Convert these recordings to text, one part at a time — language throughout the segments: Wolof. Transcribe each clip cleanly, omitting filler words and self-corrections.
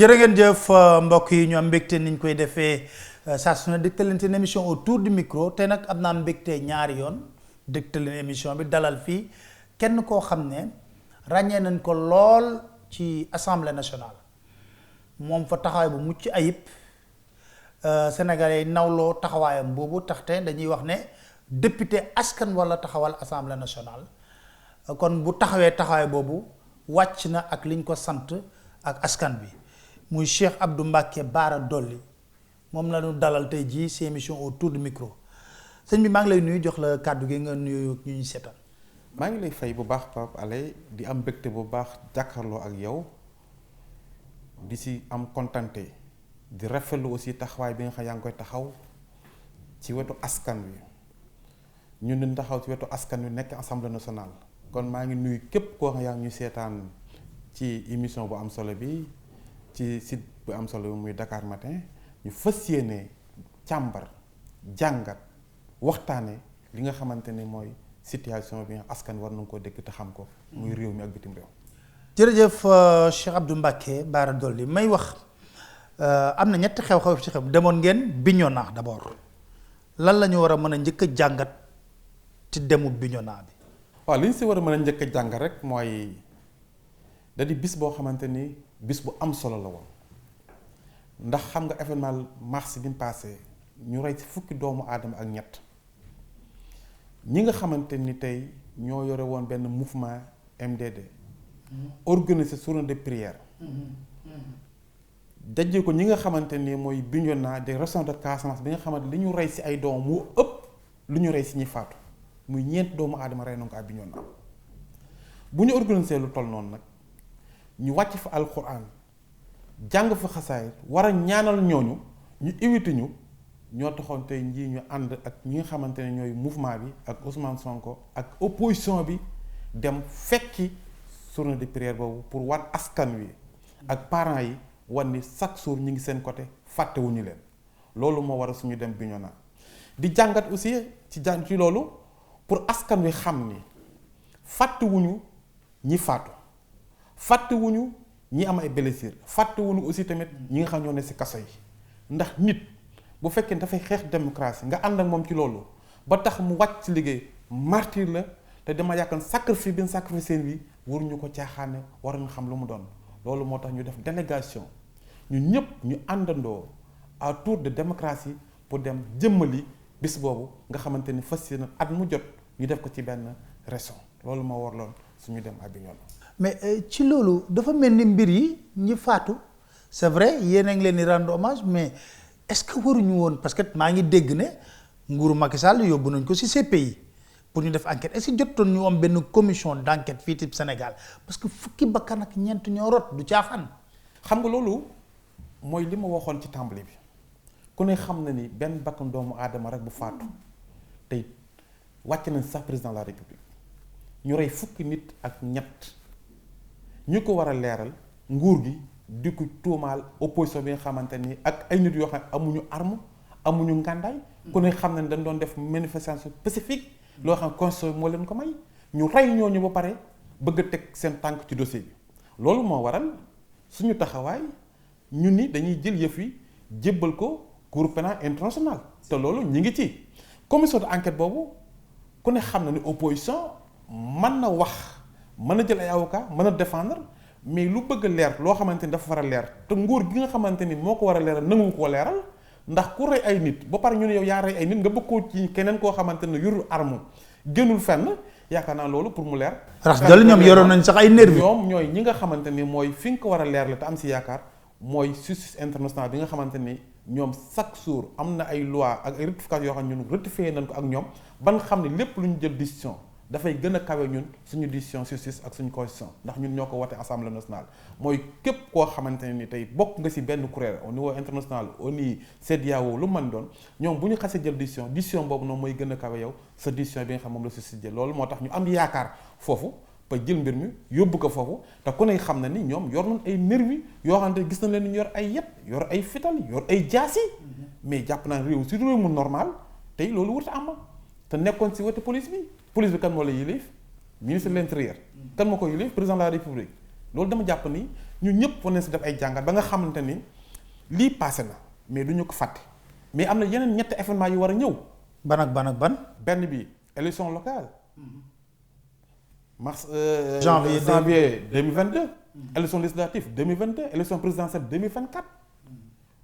jërë ngeen jëf mbokk yi ñu am mbégte niñ koy defee saa su ne dégtal leen seen émission autour du micro te nag am naa mbégte ñaari yoon dégtal leen émission bi dalal fii kenn koo xam ne ràññee nañ ko lool ci assemblée nationale moom fa taxawaay bu mucc ayib sénégalais yi nawloo taxawaayam boobu taxte dañuy wax ne député askan wala taxawal assemblée nationale kon bu taxawee taxawaay boobu wàcc na ak liñ ko sant ak askan bi muy Cheikh Abdou Mbacké Bara Dolly moom la ñu dalal tey jii ci émission autour du micro sëñ bi maa ngi lay nuyu jox la kàddu gi nga nuyu ñu seetaan. maa ngi lay fay bu baax Pape Alé di am mbégte bu baax jàkkaarloo ak yow di si am kontante di rafetlu aussi taxawaay bi nga xam yaa ngi koy taxaw ci wetu askan wi ñun ñu taxaw ci wetu askan wi nekk assemblée nationale kon maa ngi nuyu képp koo xam yaa ngi ñu seetaan ci émission bu am solo bi ci site bu am solo bi muy Dakar Matin ñu fas yéene càmbar jàngat waxtaane li nga xamante ne mooy situation bi askan war nañ koo dégg te xam ko muy réew mi ak bitim réew. jërëjëf Cheikh Abdou Mbacké Bara Dolly may wax am na ñetti xew-xew ci xew demoon ngeen Bignona d'abord lan la ñu war a mën a njëkk a jàngat ci demu Bignona bi. waaw li ñu si war a mën a njëkk a jàngat rek mooy da di bis boo xamante ni bis bu am solo la woon ndax xam nga événement mars bi mu passé ñu rey ci fukki doomu aadama ak ñett ñi nga xamante ni tey ñoo yore woon benn mouvement MDD organisé journée de prière dajee ko ñi nga xamante ni mooy Bignona des régions de Casamance bi nga xamante li ñu rey ci ay doom moo ëpp lu ñu rey ci ñi faatu muy ñeent doomu aadama rey na ko ak Bignona bu ñu organisé lu toll noonu nag ñu wàcc fa alxuraan jàng fa xasaay war a ñaanal ñooñu ñu éviter ñu ñoo taxoon tey njii ñu ànd ak ñi nga xamante ne ñooy mouvement bi ak Ousmane Sonko ak opposition bi dem fekki journée de prière boobu pour wan askan wi ak parents yi wan ni chaque jour ñu ngi seen côté fàttewuñu leen loolu moo war a suñu dem Bignona di jàngat aussi ci loolu pour askan wi xam ni fàttewuñu ñi faatu fàttewuñu ñi am ay blessures fàttewuñu aussi tamit ñi nga xam ñoo ne ci kaso yi ndax nit bu fekkee dafay xeex démocratie nga ànd ak moom ci loolu ba tax mu wàcc ci liggéey martyr la te dama yaakaar sacrifice bi sacrifice seen bi waruñu ko caaxaane waruñu xam lu mu doon loolu moo tax ñu def délégation ñun ñëpp ñu àndandoo autour de démocratie pour dem jëmmali bis boobu nga xamante ni fas yéene at mu jot ñu def ko ci benn région loolu moo warloon suñu dem à Bignona. mais ci loolu dafa mel ni mbir yi ñi faatu c'est vrai yéen a ngi leen di rendre hommage mais est-ce que waruñu woon parce que maa ngi dégg ne nguuru Macky Sall yóbbu nañ ko ci CPI pour ñu def enquête est-ce que jotoon ñu am benn commission d'enquête fii ci Sénégal parce que fukki bakkan ak ñeent ñoo rot du caaxaan. xam nga loolu mooy li ma waxoon ci tàmbali bi ku ne xam na ni benn bakkan doomu aadama rek bu faatu tey wàcc nañ sax président de la République ñu rey fukki nit ak ñett. ñu ko war a leeral nguur gi di ko tuumaal opposition bi nga xamante ni ak ay nit yoo xam ne amuñu arme amuñu ngàndaay ku ne xam ne dañ doon def manifestation pacifique loo xam ne constitution moo leen ko may ñu rey ñooñu ba pare bëgg a teg seen tànk ci dossier bi loolu moo waral suñu taxawaay ñu ni dañuy jël yëf yi jébbal ko cour pénal international te loolu ñi ngi ci commission d'enquête boobu ku ne xam na ni opposition mën na wax mën a jël ay avocat mën a défendre mais lu bëgg a leer loo xamante ni dafa war a leer te nguur gi nga xamante ni moo ko war a leeral nangu ko leeral ndax ku rey ay nit ba pare ñu ne yow yaa rey ay nit nga bëgg koo ci keneen koo xamante ne yorul arme génnul fenn yaakaar naa loolu pour mu leer. rax dal ñoom yoroon nañ sax ay nervi ñoom ñooy ñi nga xamante ni mooy fi nga ko war a leer la te am si yaakaar mooy justice internationale bi nga xamante ni ñoom chaque jour am na ay loi ak ay rectification yoo xam ne ñun rectifié nañ ko ak ñoom ban xam ne lépp lu ñu jël décision. dafay gën a kawe ñun suñu décision justice ak suñu constitution ndax ñun ñoo ko wote assemblée nationale mooy képp koo xamante ne ni tey bokk nga ci benn kuréel au niveau international au niveau CEDEAO lu mën doon ñoom bu ñu xasee jël décision boobu noonu mooy gën a kawe yow sa décision bi nga xam moom la justice jël loolu moo tax ñu am yaakaar foofu ba jël mbir mi yóbbu ko foofu te ku ne xam na ni ñoom yor nañ ay nervi yoo xam ne gis nañ leen ni ñu yor ay yet yor ay fital yor ay jaasi mais jàpp naa réew si réew mu normal tey loolu wut am te nekkoon ci wetu police bi kan moo la yilif ministre de l'intérieur kan moo ko yilif président de la république loolu dama jàpp ni ñun ñëpp war nañ si def ay jàngat ba nga xamante ni lii passé na mais du ñu ko fàtte mais am na yeneen ñetti événement yu war a ñëw. ban ak ban ak ban. benn bi élection locale. mars janvier 2022. élection législative 2022 élection présidentielle 2024.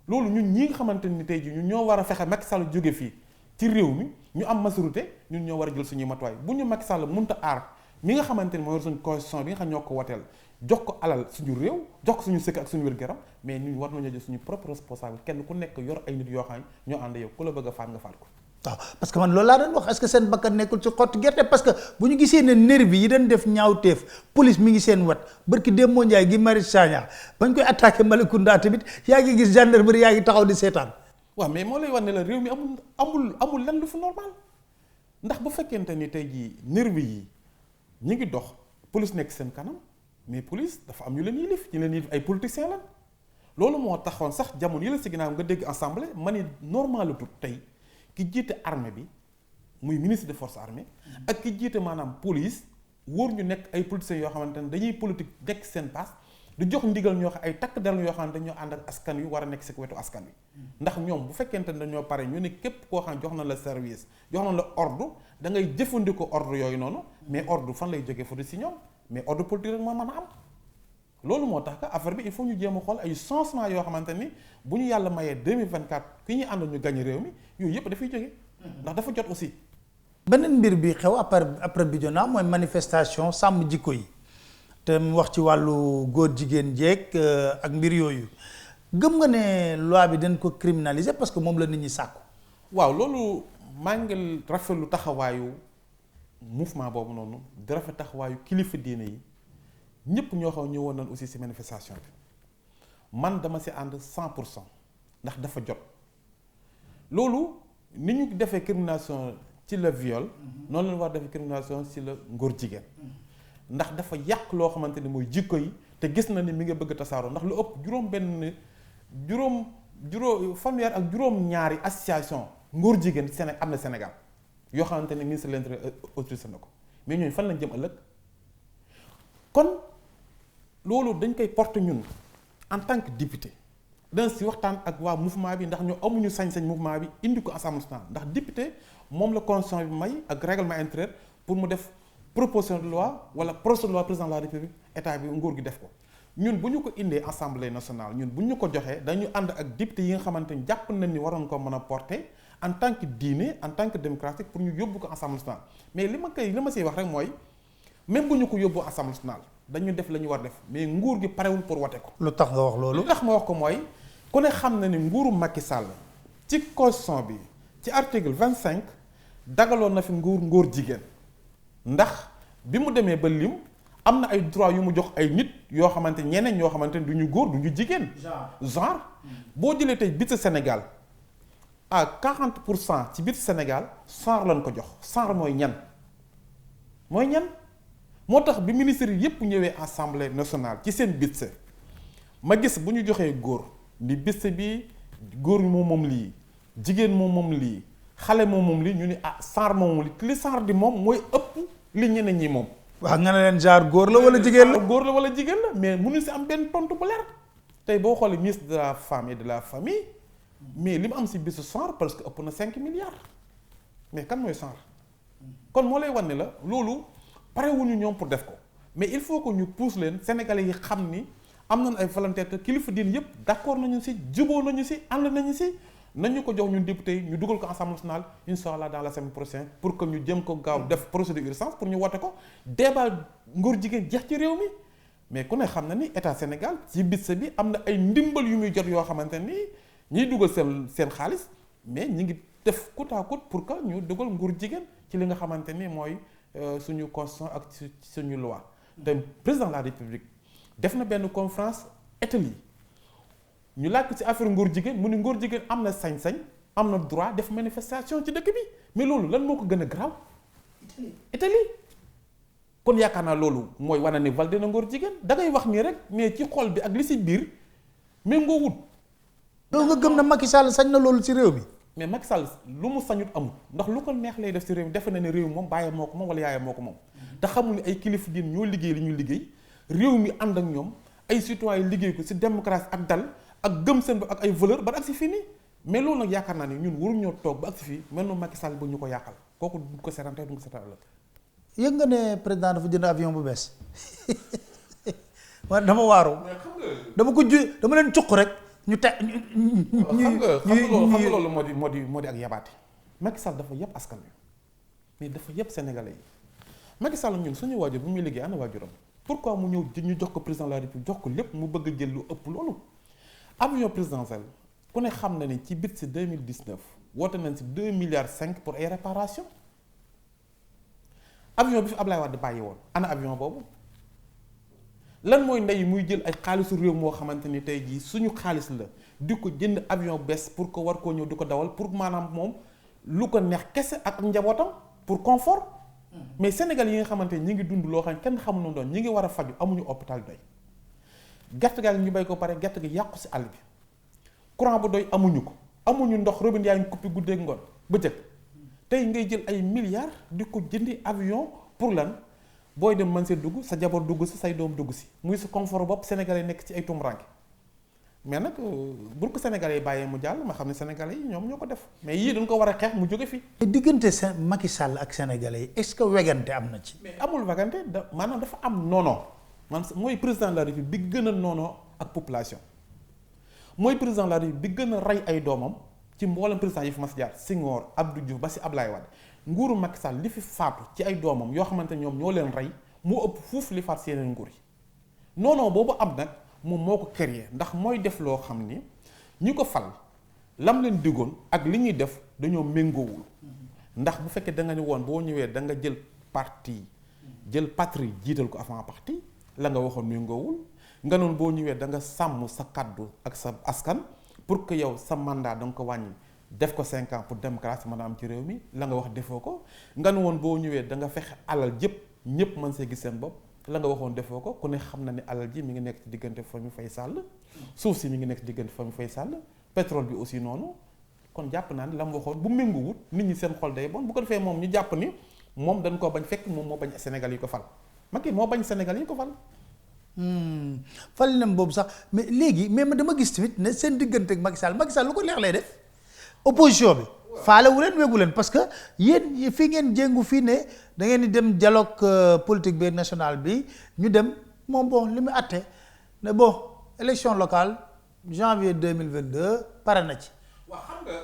loolu ñun ñi nga xamante ni tey jii ñun ñoo war a fexe Macky Sall jóge fii ci réew mi ñu am majorité ñun ñoo war a jël suñuy matuwaay bu ñu Macky Sall mënta aar mi nga xamante ni mooy suñu constitution bi nga xam ñoo ko woteel jox ko alal suñu réew jox ko suñu sëkk ak suñu wér-gu-yaram mais ñun war nañoo jël suñu propre responsable kenn ku nekk yor ay nit yoo xam ne ñoo ànd yow ku la bëgg a faat nga faat ko. waaw parce que man loolu laa doon wax est-ce que seen bakkan nekkul ci xottu gerte parce que bu ñu gisee ne nervi yi dañ def ñaawteef police mi ngi seen wet barki Demba Ndiaye gi Marius Sagna bañ koy attaqué Malicounda tamit yaa ngi gis gendarmerie yaa ngi taxaw di seetaan. waaw mais moo lay wax ne la réew mi amul lan lu fu normal ndax bu fekkente ni tey jii nervi yi ñu ngi dox police nekk seen kanam mais police dafa am ñu leen yilif ay politiciens la loolu moo taxoon sax jamono yi la si ginnaaw nga dégg assemblée ma ni normal lu tut tey. ki jiite armée bi muy ministre des forces armées ak ki jiite maanaam police wóor ñu nekk ay politiciens yoo xamante ne dañuy politique nekk seen passe di jox ndigal ñoo xam ay takk der yoo xam ne dañoo ànd ak askan wi war a nekk si wetu askan wi ndax ñoom bu fekkente ne dañoo pare ñu ne képp koo xam jox na la service jox na la ordre da ngay jëfandikoo ordre yooyu noonu mais ordre fan lay jógee fa di si ñoom mais ordre politique rek moo mën a am loolu moo tax que affaire bi il faut ñu jéem a xool ay changement yoo xamante ni bu ñu yàlla mayee 2024 ki ñuy ànd ñu gagné réew mi yooyu yëpp dafay jóge ndax dafa jot aussi. beneen mbir bi xew après Bignona mooy manifestation sàmm jikko yi te mu wax ci wàllu góor jigéen jeeg ak mbir yooyu gëm nga ne loi bi dañ ko criminaliser parce que moom la nit ñi sàkku. waaw loolu maa ngi rafetlu taxawaayu mouvement boobu noonu di rafet taxawaayu kilifa diine yi. ñëpp ñoo xam ñëwoon nañ aussi ci manifestation bi man dama ci ànd 100% ndax dafa jot loolu ni ñu defee criminalisation ci le viol noonu lañu war defee criminalisation ci la ngóor jigéen ndax dafa yàq loo xamante ni mooy jikko yi te gis na ni mi nga bëgg tasaaroo ndax lu ëpp juróom fanweer ak juróom-ñaari association ngóor jigéen am na Sénégal yoo xamante ni ministre de l'Intérieur autorisé na ko mais ñooñu fan lañ jëm ëllëg kon loolu dañ koy porter ñun en tant que député dañ si waxtaan ak waa mouvement bi ndax ñu amuñu sañ-sañ mouvement bi indi ko assemblée nationale ndax député moom la constitution bi may ak règlement intérieur pour mu def proposition de loi wala projet de loi président de la république état bi nguur gi def ko ñun bu ñu ko indee assemblée nationale ñun bu ñu ko joxee dañu ànd ak député yi nga xamante ni jàpp nañ ni waroon ko mën a porter en tant que diine en tant que démocratique pour ñu yóbbu ko assemblée nationale mais li ma siy wax rek mooy même bu ñu ko yóbbu assemblée nationale dañu def la ñu war def mais nguur gi parewul pour wote ko. lu tax nga wax loolu. lu tax ma wax ko mooy ku ne xam na ni nguuru Macky Sall ci constitution bi ci article 25 dagaloon na fi ngóor jigéen ndax bi mu demee ba lim am na ay droit yu mu jox ay nit yoo xamante ñeneen ñoo xamante ni du ñu góor du ñu jigéen. genre boo jëlee tey biir Sénégal à 40% ci biir Sénégal genre lañ ko jox genre mooy ñan moo tax bi ministre yi yëpp ñëwee assemblée nationale ci seen budget ma gis bu ñu joxee góor ni budget bi góor moom lii jigéen moom lii xale moom lii ñu ni genre moom li genre di moom mooy ëpp li ñeneen ñi moom. waaw nga ne leen genre góor la wala jigéen la. góor la wala jigéen la mais mënu si am benn tontu bu leer tey boo xoolee ministre de la femme et de la famille mais li mu am si bisu genre parce que ëpp na 5 milliards mais kan mooy genre kon moo lay wan ne la loolu. parewuñu ñoom pour def ko mais il faut que ñu pousse leen sénégalais yi xam ni am nañ ay volontaires te kilifa diine yëpp d'accord nañu ci juboo nañu ci ànd nañu ci nañu ko jox ñun député yi ñu dugal ko assemblée nationale incha allah dans la semaine prochaine pour que ñu jëm ko gaaw def procédure d'urgence pour ñu wote ko débat ngóor jigéen jeex ci réew mi mais ku ne xam na ni état Sénégal ci budget bi am na ay ndimbal yu muy jot yoo xamante ni ñiy dugal seen xaalis mais ñi ngi def coûte à coûte pour que ñu dugal ngóor jigéen ci li nga xamante ni mooy suñu constitution ak suñu loi te président de la république def na benn conférence Italie ñu laaj ko ci affaire ngóor jigéen mu ni ngóor jigéen am na sañ-sañ am na droit def manifestation ci dëkk bi mais loolu lan moo ko gën a garaaw Italie kon yaakaar naa loolu mooy wane ni validé na ngóor jigéen da ngay wax nii rek mais ci xol bi ak li ci biir mais ngoo wut loolu nga gëm na Macky Sall sañ na loolu ci réew mi mais Macky Sall lu mu sañut amul ndax lu ko neex lay def ci réew mi defe na ne réew moom bàyyam moo ko moom wala yaayam moo ko moom te xamul ni ay kilifa diin ñoo liggéey li ñuy liggéey réew mi ànd ak ñoom ay citoyens liggéey ko ci démocratie ak dal ak gëm seen bopp ak ay valeur ba ak si fii nii mais loolu nag yaakaar naa ni ñun waruñoo toog ba ak si fii mel noonu Macky Sall ba ñu ko yàqal kooku du ko seetaan tey du ko seetaan ëllëg. yëg nga ne président dafa jënd avion bu bees man dama waaru dama ko dama leen cuq rek ñu te xam nga loolu moo di ak yabaate. Macky Sall dafa yëpp askan wi mais dafa yëpp sénégalais yi Macky Sall ñun suñu waajur bu muy liggéey ana waajuram pourquoi mu ñëw ñu jox ko président de la république jox ko lépp mu bëgg a jël lu ëpp loolu. avion présidentiel ku ne xam na ni ci bit si 2019 woote nañ si 2,5 milliards pour ay réparation avion bi fi Ablaye Wade bàyyi woon ana avion boobu lan mooy ndey muy jël ay xaalisu réew moo xamante ni tey jii suñu xaalis la di ko jënd avion bees pour que war koo ñëw di ko dawal pour maanaam moom lu ko neex kese ak njabootam pour confort mais Sénégal yi nga xamante ni ñi ngi dund loo xam ne kenn xamul noonu doon ñi ngi war a faju amuñu hôpital doy gerte gaa ngi ñu bay ko pare gerte gi yàqu si àll bi courant bu doy amuñu ko amuñu ndox robinet yaa ngi coupé guddeeg ngoon bëccëg tey ngay jël ay milliards di ko jëndi avion pour lan booy dem mën see dugg sa jabar dugg si say doom dugg si muy sa confort bopp sénégalais nekk ci ay tumuraanke mais nag bu ko sénégalais yi bàyyee mu jàll ma xam ne sénégalais yi ñoom ñoo ko def mais yii dañ ko war a xeex mu jóge fi. diggante Macky Sall ak sénégalais yi est-ce que wegante am na ci. mais amul wegante maanaam dafa am noonoo man mooy président de la république bi gën a noonoo ak population mooy président de la république bi gën a rey ay doomam ci mboolem président yi fi mas jaar Senghor Abdou Diouf ba si Ablaye Wade nguuru Macky Sall li fi faatu ci ay doomam yoo xamante ñoom ñoo leen rey moo ëpp fuuf li faat si yeneen nguur yi noonoo boobu am nag moom moo ko créé ndax mooy def loo xam ni ñi ko fal lam leen diggoon ak li ñuy def dañoo méngoowul ndax bu fekkee da nga ni woon boo ñëwee da nga jël parti jël patrie jiital ko avant parti la nga waxoon méngoowul nga noonu boo ñëwee da nga sàmm sa kaddu ak sa askan pour que yow sa mandat da nga ko wàññi def ko 5 ans pour démocratie mën a am ci réew mi la nga wax defoo ko nga ne woon boo ñëwee da nga fexe alal jëpp ñëpp mën see gis seen bopp la nga waxoon defoo ko ku ne xam na ne alal ji mi ngi nekk ci diggante fa mi fay sàll suuf si mi ngi nekk ci diggante fa mi fay sàll pétrole bi aussi noonu kon jàpp naa ne la mu waxoon bu méngoowut nit ñi seen xol day bon bu ko defee moom ñu jàpp ni moom dañ koo bañ fekk moom moo bañ Sénégal yi ko fal Macky moo bañ Sénégal yi ko fal. falinam boobu sax mais léegi mais ma dama gis tamit ne seen diggante ak Macky Sall lu ko neex lay def opposition bi faalewu leen wegu leen parce que yéen fii ngeen jéngu fii ne da ngeen di dem dialogue politique bi national bi ñu dem moom bon li mu àtte ne bon élection locale janvier 2022 pare na ci. waaw xam nga.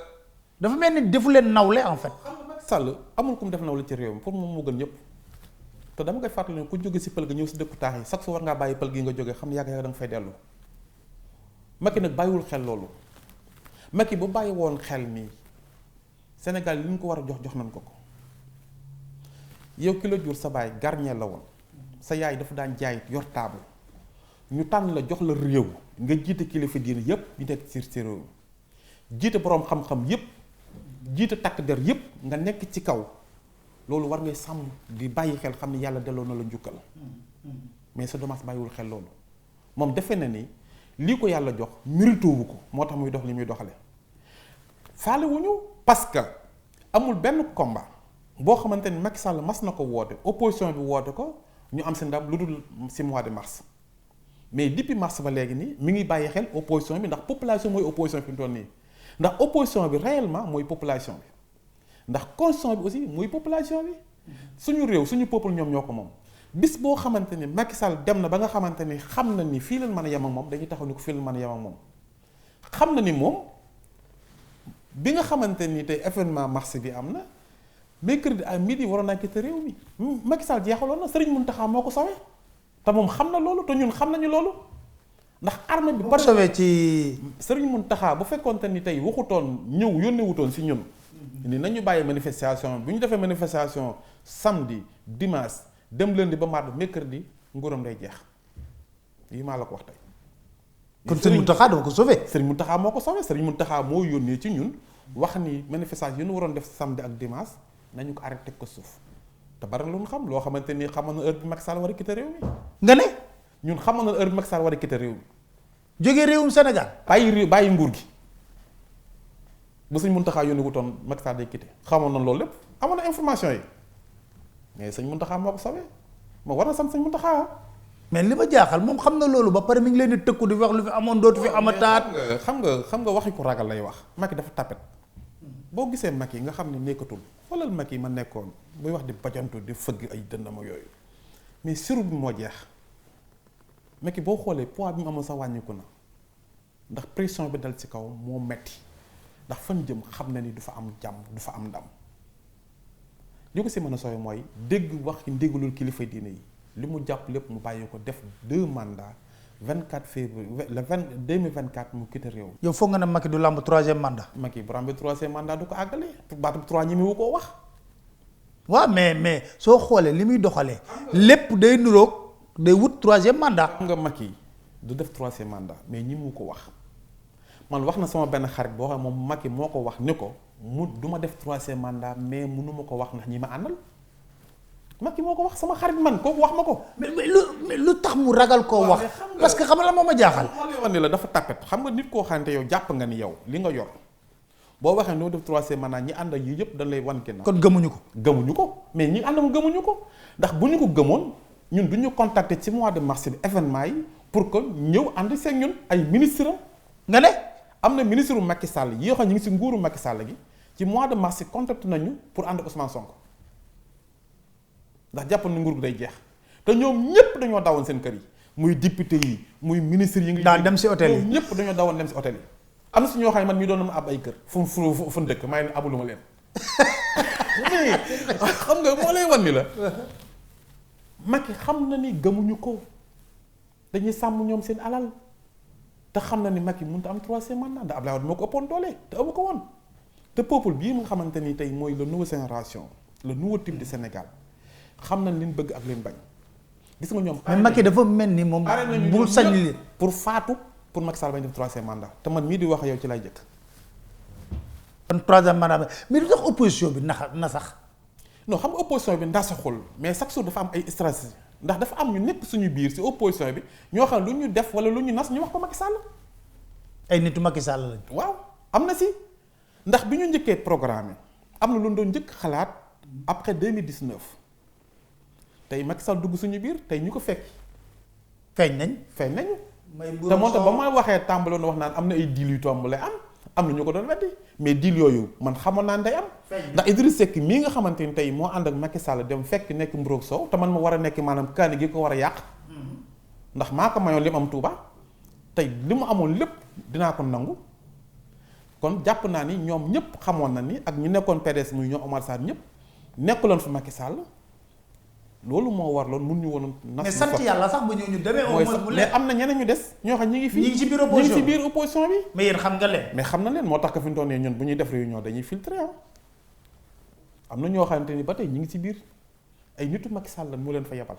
dafa mel ni defu leen nawle en fait. xam nga Macky Sall amul ku mu def nawle ci réew mi pour moom moo gën ñëpp te dama koy fàttali ne ku jóge si pël ga ñëw si dëkku taax yi sax su war ngaa bàyyi pël gi nga jógee xam ne yàgg-yàgg da nga fay dellu Macky nag bàyyiwul xel loolu Macky bu bàyyi woon xel nii Sénégal li ñu ko war a jox nañ ko ko yow ki la jur sa baay garñee la woon sa yaay dafa daan jaay yor table ñu tànn la jox la réew nga jiite kilifa diine yépp ñu nekk ci réew jiite boroom xam-xam yépp jiite takk der yépp nga nekk ci kaw loolu war ngay sàmm di bàyyi xel xam ne yàlla delloo na la njukkal mais sa dommage bàyyiwul xel loolu moom defe na ni lii ko yàlla jox mérité wu ko moo tax muy dox li muy doxale faale wuñu parce que amul benn combat boo xamante ni Macky Sall mas na ko woote opposition bi woote ko ñu am si ndam lu dul si mois de mars mais depuis mars ba léegi nii mi ngi bàyyi xel opposition bi ndax population mooy opposition fi mu toll nii ndax opposition bi réellement mooy population bi ndax constitution bi aussi mooy population bi suñu réew suñu peuple ñoom ñoo ko moom bis boo xamante ni Macky Sall dem na ba nga xamante ni xam na ni fii leen mën a yem ak moom dañuy taxaw ni ko fii leen mën a yem ak moom xam na ni moom bi nga xamante ni tey événement mars bi am na mercredi à midi waroon naa quitté réew mi Macky Sall jeexaloon na Serigne Mountakha moo ko sowee te moom xam na loolu te ñun xam nañu loolu ndax armée bi bari sowee ci Serigne Mountakha bu fekkoonte ni tey waxutoon ñëw yónnewutoon si ñun ni nañu bàyyi manifestation bu ñu defee manifestation samedi dimanche dem lundi ba mardi mercredi nguuram day jeex lii maa la ko wax tey. kon Serigne Mountakha dama ko sauvé. Serigne Mountakha moo ko sauvé Serigne Mountakha moo yónnee ci ñun wax ni manifestation yi ñu waroon def samedi ak dimanche nañu ko arrêté ko suuf te bari lu ñu xam loo xamante ni xamoon na heure bi Macky Sall war a quitté réew mi. nga ne. ñun xamoon na heure bi Macky Sall war a quitté réew mi. jógee réewum Sénégal. bàyyi nguur gi bu Serigne Mountakha yónnee wutoon Macky Sall day quitté xamoon na loolu lépp amoon na information yi mais Serigne Mountakha moo ko sauvé moo war na sant Serigne Mountakha mais li ma jaaxal moom xam na loolu ba pare mi ngi leen di tëkku di wax lu fi amoon dootu fi amataat. xam nga waxi ko ragal lay wax. Macky dafa tapet boo gisee Macky nga xam ne nekkatul xoolal Macky ma nekkoon muy wax di bajantu di fëgg ay dëndama yooyu mais siru bi moo jeex Macky boo xoolee poids bi mu amoon sax wàññiku na ndax pression bi dal ci kaw moo metti ndax fan jëm xam na ni du fa am jàmm du fa am ndam li ko si mën a sooy mooy dégg wax ndéggalul kilifa diine yi li mu jàpp lépp mu bàyyi ko def 2 mandats 24 février le 2024 mu quitté réew. yow foog nga ne Macky du lamb 3e mandat. Macky bu ràmbee 3e mandat du ko àggale baatu 3 ñi mu koo wax. waaw mais soo xoolee li muy doxalee lépp day nuroog day wut 3e mandat. xam nga Macky du def 3e mandat mais ñi mu ko wax man wax na sama benn xarit boo xam moom Macky moo ko wax ni ko mu du ma def 3e mandat mais mënu ma ko wax ndax ñi ma àndal. Macky moo ko wax sama xarit man kooku wax ma ko. mais lu tax mu ragal koo wax. parce que xam nga la moo ma jaaxal. xam nga la dafa tapet xam nga nit koo xamante yow jàpp nga ni yow li nga yor boo waxee noo def 3e mandat ñi ànd ak yii yëpp dañ lay wan ginnaaw. kon gëmuñu ko. gëmuñu ko mais ñi ànd ak gëmuñu ko ndax bu ñu ko gëmoon ñun du ñu contacter ci mois de mars bi événement yi pour que ñëw ànd seeg ñun ay ministre am. nga ne am na ministre u Macky Sall yi yoo xam ñu ngi si nguuru Macky Sall gi ci mois de mars contacté nañu pour ànd ak Ousmane Sonko. ndax jàpp na nguur gi day jeex te ñoom ñëpp dañoo dawoon seen kër yi muy député yi muy ministre yi. daan dem si hôtel yi ñëpp dañoo dawoon dem si hôtel yi. am na si ñoo xam ne man mii doon na ma ab ay kër fu dëkk may ne abulu ma leen xam nga moo lay wan ni la Macky xam na ni gëmuñu ko dañuy sàmm ñoom seen alal te xam na ni Macky mënut a am 3e mandat ndax Abdoulaye Wade moo ko ëppoon doole te amu ko woon te peuple bii nga xamante ni tey mooy le nouveau génération le nouveau type du Sénégal. xam nañ leen bëgg ak leen bañ gis nga ñoom. mais Macky dafa mel ni moom. bul sañ leen pour faatu pour Macky Sall bañ def 3e mandat te man mii di wax yow ci lay jëkk. kon 3e mandat mais du tax opposition bi na sax. non xam nga opposition bi ndasaxul mais chaque jour dafa am ay stratégie ndax dafa am ñu nekk suñu biir si opposition bi ñoo xam lu ñu def wala lu ñu nas ñu wax ko Macky Sall. ay nitu Macky Sall lañ. waaw am na si ndax bi ñu njëkkee programme am na lu ñu doon njëkk xalaat après 2019. tey Macky Sall dugg suñu biir tey ñu ko fekk. feeñ nañu. te moo tax ba ma waxee tàmbaloon wax naan am na ay deal yu tombale am na ñu ko doon weddi mais deal yooyu man xamoon naa day am. ndax Idriss Seck mii nga xamante ni tey moo ànd ak Macky Sall dem fekk nekk mburoog soow te man ma war a nekk maanaam kaani gi ko war a yàq. ndax maa ko mayoon li mu am Touba tey li mu amoon lépp dinaa ko nangu kon jàpp naa ni ñoom ñëpp xamoon na ni ak ñu nekkoon PDS muy ñoom Omar Sarr ñëpp nekkuloon fi Macky Sall. loolu moo warloon mun ñu woon. mais sant yàlla sax ba ñëw ñu demee. au moins mais am na ñeneen ñu des ñoo xam ñi ngi fi. ñi ngi ci biir opposition ñi ngi ci biir opposition bi. mais yéen xam nga leen. mais xam na leen moo tax que fi mu toll nii ñun bu ñuy def réunion dañuy filtré am na ñoo xamante ni ba tey ñi ngi ci biir ay nitu Macky Sall mu leen fa yebal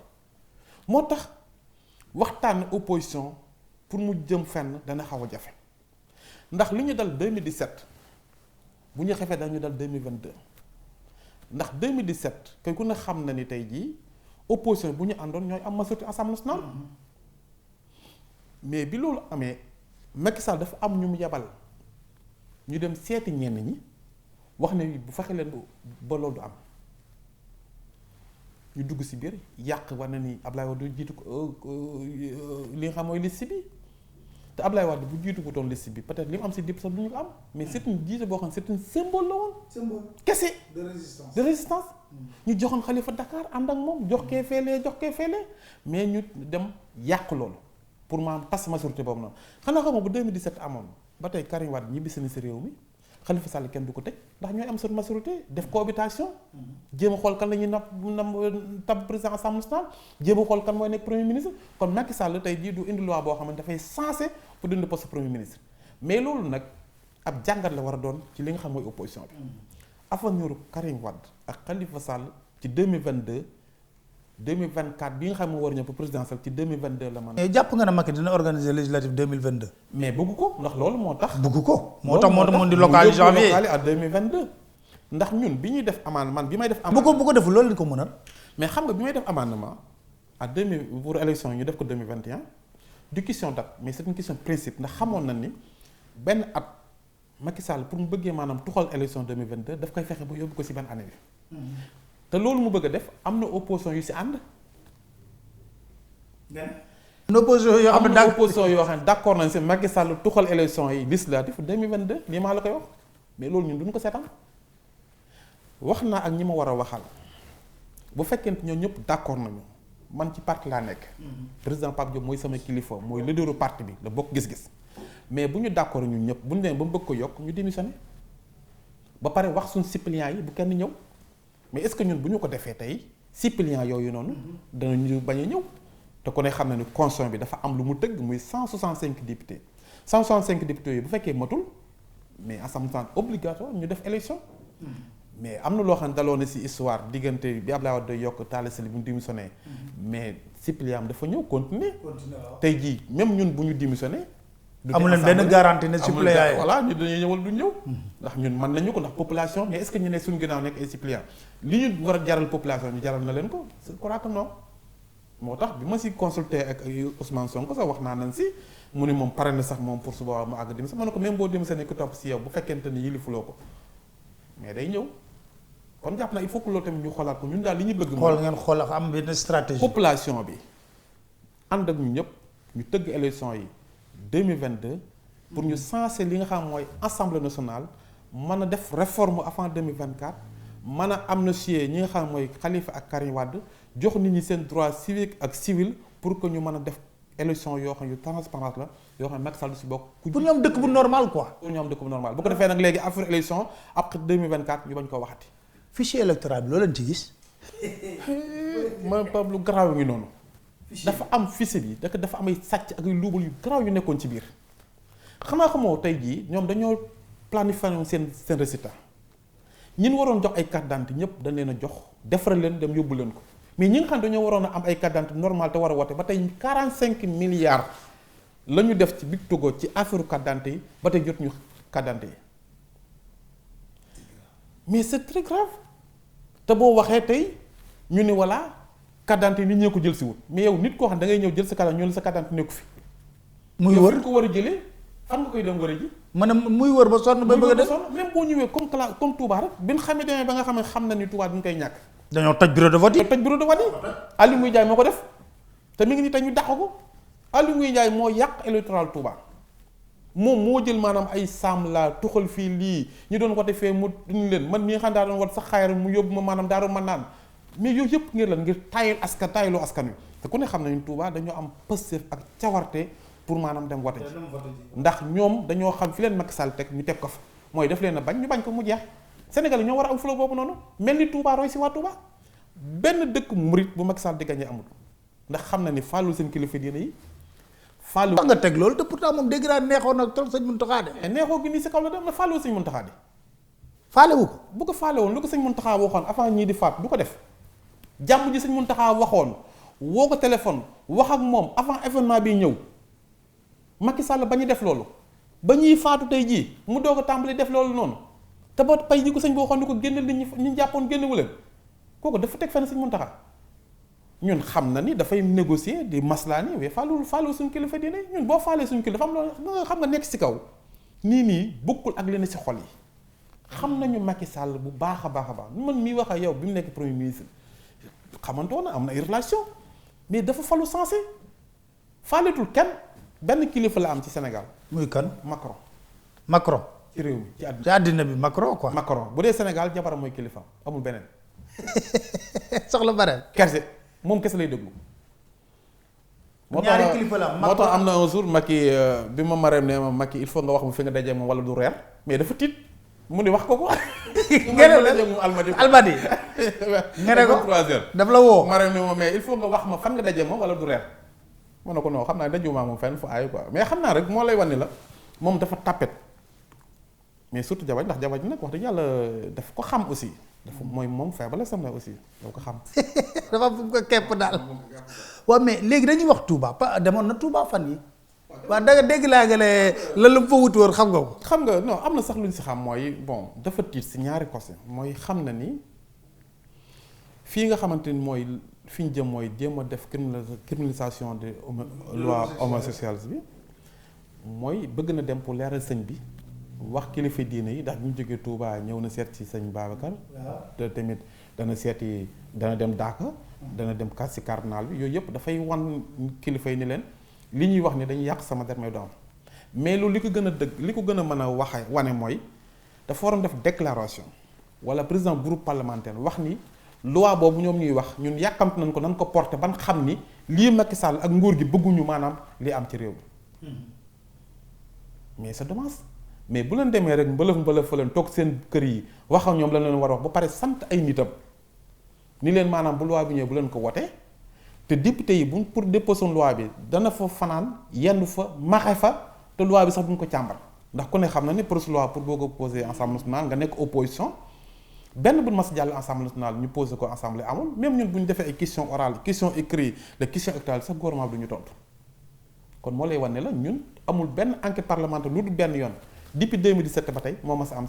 moo tax waxtaan opposition pour mu jëm fenn dana xaw a jafe ndax li ñu dal 2017 bu ñu xefee dañu dal 2022 ndax 2017 kay ku ne xam na ni tey jii. opposition bu ñu àndoon ñooy am majorité assemblée nationale mais bi loolu amee Macky Sall dafa am ñu mu yebal ñu dem seeti ñenn ñi wax ne bu fexe leen ba loolu du am ñu dugg si biir yàq war na ni Ablaye Wade du jiitu ko li nga xam mooy liste bi te Ablaye Wade bu jiitu ko doon liste bi peut-être li mu am si dépp sax du ñu ko am mais c'est une jiite boo xam ne c'est un symbole la woon. symbole kese de résistance. ñu joxoon Khalifa Dakar ànd ak moom jox kee feelee mais ñu dem yàq loolu pour maanaam tas majorité boobu noonu xanaa xam nga bu 2017 amoon ba tey Karim Wade ñibbisi na si réew mi Khalifa Sall kenn du ko tëj ndax ñooy am seen majorité def cohabitation jéem a xool kan la ñuy tab président assemblée nationale jéem a xool kan mooy nekk premier ministre kon Macky Sall tey jii du indi loi boo xam ne dafay censé pour dindi poste premier ministre mais loolu nag ab jàngat la war a doon ci li nga xam mooy opposition bi avenir Karim Wade ak Khalifa Sall ci 2022 2024 bi nga xam moo war a ñëw pour présidentielle ci 2022 la man. mais jàpp nga ne Macky dina organiser législative 2022. mais bëgg ko ndax loolu moo tax. bëgg ko moo tax moom di local janvier à 2022. ndax ñun bi ñuy def amendement bi may def. bu ko deful loolu lañ ko mënal. mais xam nga bi may def amendement à 2000 pour élection ñu def ko 2021 du question date mais c'est une question principe ndax xamoon na ni benn at Macky Sall pour mu bëggee maanaam tuxal élection 2022 daf koy fexe ba yóbbu ko ci benn année bi. te loolu mu bëgg a def am na opposition yu ci ànd une opposition yoo xam am ne na opposition yoo xam ne d'accord nañ si Macky Sall tuxal élection yi législative 2022 lii maa la koy wax mais loolu ñun duñ ko seetaan wax naa ak ñi ma war a waxal bu fekkente ñoo ñëpp d'accord nañu man ci parti laa nekk. président Pape Diop mooy sama kilifa mooy leaderu parti bi la bokk gis-gis mais bu ñu d'accord ñun ñëpp bu ñu demee ba mu bëgg ko yokk ñu démissionné ba pare wax suñ suppléants yi bu kenn ñëw mais est-ce que ñun bu ñu ko defee tey suppléants yooyu noonu danañu bañ a ñëw. te ku ne xam na ni constitution bi dafa am lu mu tëgg muy 165 députés 165 députés yi bu fekkee matul mais assemblée nationale obligatoire ñu def élection mais am na loo xam ne daloo na si histoire diggante bi Abdoulaye Wade yokk Talla Sylla bu ñu démissionné mais suppléant am dafa ñëw continuer tey jii même ñun bu ñu démissionné amul leen benn garantie ne suppléant yi voilà ñu dañuy ñëwal du ñëw ndax ñun mën nañu ko ndax population mais est-ce que ñu ne suñu ginnaaw nekk ay suppléant li ñu war a jaral population ñu jaral na leen ko je crois que non moo tax bi ma si consulté ak Ousmane Sonko sax wax naa nañ si mu ne moom pare na sax moom pour suba mu àgg démissionné ma ne ko même boo démissionné ku topp si yow bu fekkente ni yilifuloo ko mais day ñëw kon jàpp na il faut que loolu tamit ñu xoolaat ko ñun daal li ñu bëgg. xool ngeen xool ak am benn stratégie. population bi ànd ak ñu ñëpp ñu tëgg élection yi 2022 pour ñu sensé li nga xam mooy assemblée nationale mën a def réforme avant 2024 mën a amnistier ñi nga xam mooy Khalifa ak Karim Wade jox nit ñi seen droit civique ak civil pour que ñu mën a def élection yoo xam yu transparente la yoo xam ne Macky Sall du si bokk. pour ñu am dëkk bu normal quoi. pour ñu am dëkk bu normal bu ko defee nag léegi affaire élection après 2024 ñu bañ ko waxati. fichier électoral bi loo leen ci gis. ma lu garaaw ngi noonu. dafa am fichier bi dafa am ay sàcc ak ay luubal yu garaaw yu nekkoon ci biir. xanaa xamoo tey jii ñoom dañoo planifié seen résultat ñin waroon jox ay carte d'identité ñëpp dañ leen a jox defaral leen dem yóbbu leen ko mais ñi nga xam dañoo waroon a am ay carte d'identité normal te war a wote ba tey 45 milliards la ñu def ci Big Togo ci affaire carte d'identité yi ba tey jot ñu carte d'identité yi mais c'est très grave te boo waxee tey ñu ne voilà carte d'identité nit ñee ko jël si wut mais yow nit koo xam da ngay ñëw jël sa carte ñu ne sa carte d'identité nekku fi. muy wër ko war a jëlee fan nga koy dem war a ji. maanaam muy wër ba sonn ba bëgg a def même boo ñëwee comme Touba rek bi nga xam ne demee ba nga xam ne xam na ni Touba duñ koy ñàkk. dañoo toj bureau de vote yi. toj bureau de vote yi. Aliou Ngouille Ndiaye moo ko def te mi ngi ni tey ñu dàq ko Aliou Ngouille Ndiaye moo yàq électoral Touba moom moo jël maanaam ay saam la tuxal fii lii ñu doon wote fee mu duñ leen man mi nga xam daa doon wat sa xayar mu yóbbu ma maanaam daaru mën naan mais yooyu yëpp ngir lan ngir taayaloo askan wi te ku ne xam nañu Touba dañoo am pëstef ak cawarte pour maanaam dem wote ji ndax ñoom dañoo xam fi leen Macky Sall teg ñu teg ko fa mooy def leen a bañ ñu bañ ko mu jeex Sénégal yi ñoo war a am flow boobu noonu mel ni Touba roy si waa Touba benn dëkk murit bu Macky Sall di gagné amul ndax xam na ni fàllu seen kilifa diine yi fàllu wax nga teg loolu te pourtant moom dégg naa neexoon nag trop sëñ Mountakha de. neexoo gi nii si kaw la dem na fàllu sëñ Mountakha di faale wu ko bu ko faale woon lu ko sëñ Mountakha waxoon avant ñii di faat du ko def jàmm ji sëñ Mountakha waxoon woo ko téléphone wax ak moom avant événement bi ñëw Macky Sall ba ñu def loolu ba ñuy faatu tey jii mu doog a tàmbali def loolu noonu te ba pay ji ko sëñ boo waxoon ni ko génneel nit ñi jàppoon génnewu leen kooku dafa teg fenn sëñ Mountakha ñun xam na ni dafay négocier di maslaa ni mais faalu suñu kilifa diine ñun boo faalee suñu kilifa dafa am loolu xam nga nekk si kaw nii bokkul ak leen si xol yi xam nañu Macky Sall bu baax a baax man mii wax ak yow bi mu nekk premier ministre xamantoon na am na ay relation mais dafa falu sensé faaletul kenn benn kilifa la am ci Sénégal. muy kan Macron. ci réew mi ci àddina bi Macron quoi. Macron bu dee Sénégal jabaram mooy kilifa amul beneen. soxla bare. kese moom kese lay déglu. ñaari kilifa la moo tax am na un jour Macky bi ma mareem ne ma Macky il faut nga wax mu fi nga dajee moom wala du reer mais dafa tiit mu ni wax ko ko. ngeen la Almadi. nga ne ko 3h. daf la woo mareem ne ma mais il faut nga wax ma fan nga dajee moom wala du reer. mën na ko non xam naa dajuma moom fenn fu aay quoi mais xam naa rek moo lay wan ni la moom dafa tapet mais surtout jabañ ndax jabañ nag wax dëgg yàlla daf ko xam aussi dafa mooy moom faible sam na aussi dafa ko xam. dafa fu ko kepp daal. waaw mais léegi dañuy wax Touba demoon na Touba fan yi waaw da nga dégg laa nga ne lan la fa wuti woon xam nga ko. xam nga non am na sax lu ñu si xam mooy bon dafa tiit si ñaari côté mooy xam na ni fii nga xamante ni mooy. fi ñu jëm mooy jéem a def criminalisation de loi homosexuelle bi mooy bëgg na dem pour leeral sëñ bi wax kilifa diine yi ndax ñu jógee Touba ñëw na seet ci sëñ Babacar te tamit dana dem Daaka dana dem kas si cardinal bi yooyu yëpp dafay wan kilifa yi ni leen li ñuy wax ni dañuy yàq sama der may doom mais loolu li ko gën a dëgg li ko gën a mën a waxe wane mooy dafa waroon def déclaration wala président groupe parlementaire wax ni loi boobu ñoom ñuy wax ñun yàkkamte nañ ko nan ko porté ban xam ni lii Macky Sall ak nguur gi bëgguñu maanaam li am ci réew mi mais c'est dommage mais bu leen demee rek mbëlëf fa leen toog seen kër yi wax ak ñoom la leen war a wax ba pare sant ay nitam ni leen maanaam bu loi bi ñëwee bu leen ko wote te député yi buñ pour déposer loi bi dana fa fanaan yenn fa maxe fa te loi bi sax duñ ko càmbar ndax ku ne xam na ni projet loi pour boo ko posé Assemblée nationale nga nekk opposition benn bu mas jàll Assemblée nationale ñu posé ko assemblée amul même ñun bu ñu defee ay question orale question écrite de question électorale sax gouvernement bi du ñu tontu kon moo lay wan ne la ñun amul benn enquête parlementaire lu dul benn yoon depuis 2017 ba tey moo mas a am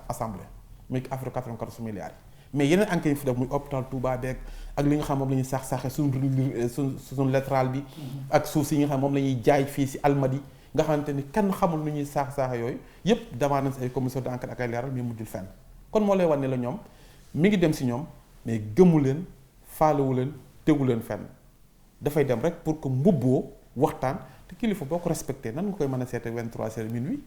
assemblée muy affaire 94 milliards mais yeneen enquête yi fi def muy hôpital Touba beeg ak li nga xam moom la ñuy sax-saxe suñu littoral bi ak suuf si yi nga xam moom la ñuy jaay fii si Almadi nga xamante ni kenn xamul nu ñuy saax-saaxe yooyu yépp demande nañ si ay commission d'enquête ak ay leeral mais mujjul fenn kon moo lay wan ne la ñoom mi ngi dem si ñoom mais gëmu leen faalewu leen tegu leen fenn dafay dem rek pour que mbubboo waxtaan te kilifa boo ko respecté nan nga koy mën a seete 23h minuit.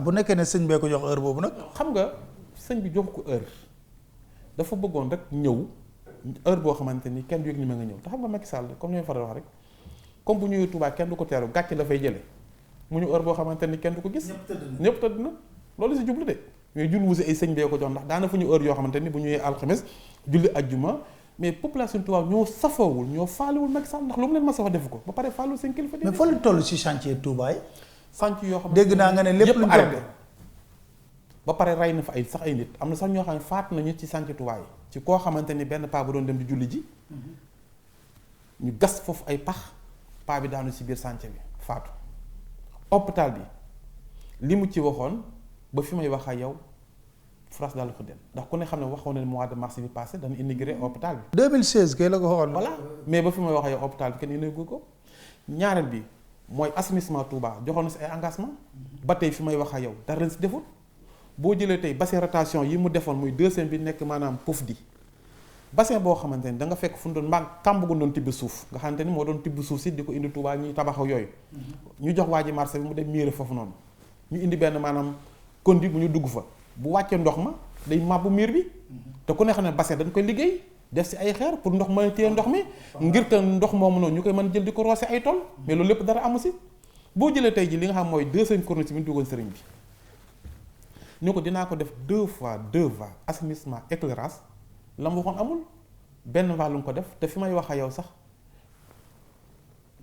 bu nekkee ne sëñ bee ko jox heure boobu nag. xam nga sëñ bi jox ko heure dafa bëggoon rek ñëw heure boo xamante ni kenn du yëg ni ma nga ñëw te xam nga Macky Sall comme ni ma faral wax rek comme bu ñëwee Touba kenn du ko teeru gàcce la fay jëlee mu ñu heure boo xamante ni kenn du ko gis. ñëpp tëdd na loolu si jublu de mais julli wusi ay sëñ bee ko jox ndax daana fu ñu heure yoo xamante ni bu ñëwee alxames julli ajjuma mais population Touba ñoo safoowul ñoo faalewul Macky Sall ndax lu mu leen ma safa defu ko ba pare faalewul seen kilifa. mais fa la toll si chantier Touba yi. chantier yoo xam dégg naa nga ne lépp luñ arrêté ba pare rey na fa ay sax ay nit am na sax ñoo xam ne faat nañu ci chantier Touba yi ci koo xamante ni benn paa bu doon dem di julli ji ñu gas foofu ay pax paa bi daanu ci biir chantier bi faatu hôpital bi li mu ci waxoon ba fi may wax ak yow France daal ko dem ndax ku ne xam ne waxoon na mois de mars bi passé dañu inauguré hôpital bi 2016 kay la ko waxoon. voilà mais ba fi may wax ak yow hôpital bi kenn inauguré ko ñaareel bi mooy assainissement Touba joxoon na si ay engagement ba tey fi may wax ak yow dara leen si defut boo jëlee tey bassin rotation yi mu defoon muy deuxième bi nekk maanaam pouf di bassin boo xamante ni da nga fekk fu mu doon mbaag kàmb gu doon tibb suuf nga xamante ni moo doon tibb suuf si di ko indi Touba ñuy tabax ak yooyu ñu jox waa ji marché bi mu dem miire foofu noonu ñu indi benn maanaam conduite bu ñu dugg fa bu wàccee ndox ma day màbbu miir bi te ku ne xam ne bassin dañ koy liggéey def si ay xeer pour ndox mën a téye ndox mi ngir te ndox moomu noonu ñu koy mën jël di ko roose ay tool mais loolu lépp dara amu si boo jëlee tey ji li nga xam mooy deuxième corniche bi ñu duggoon sëriñ bi ñu ko dinaa ko def deux fois assainissement éclairage la mu waxoon amul benn va lu ko def te fi may wax a yow sax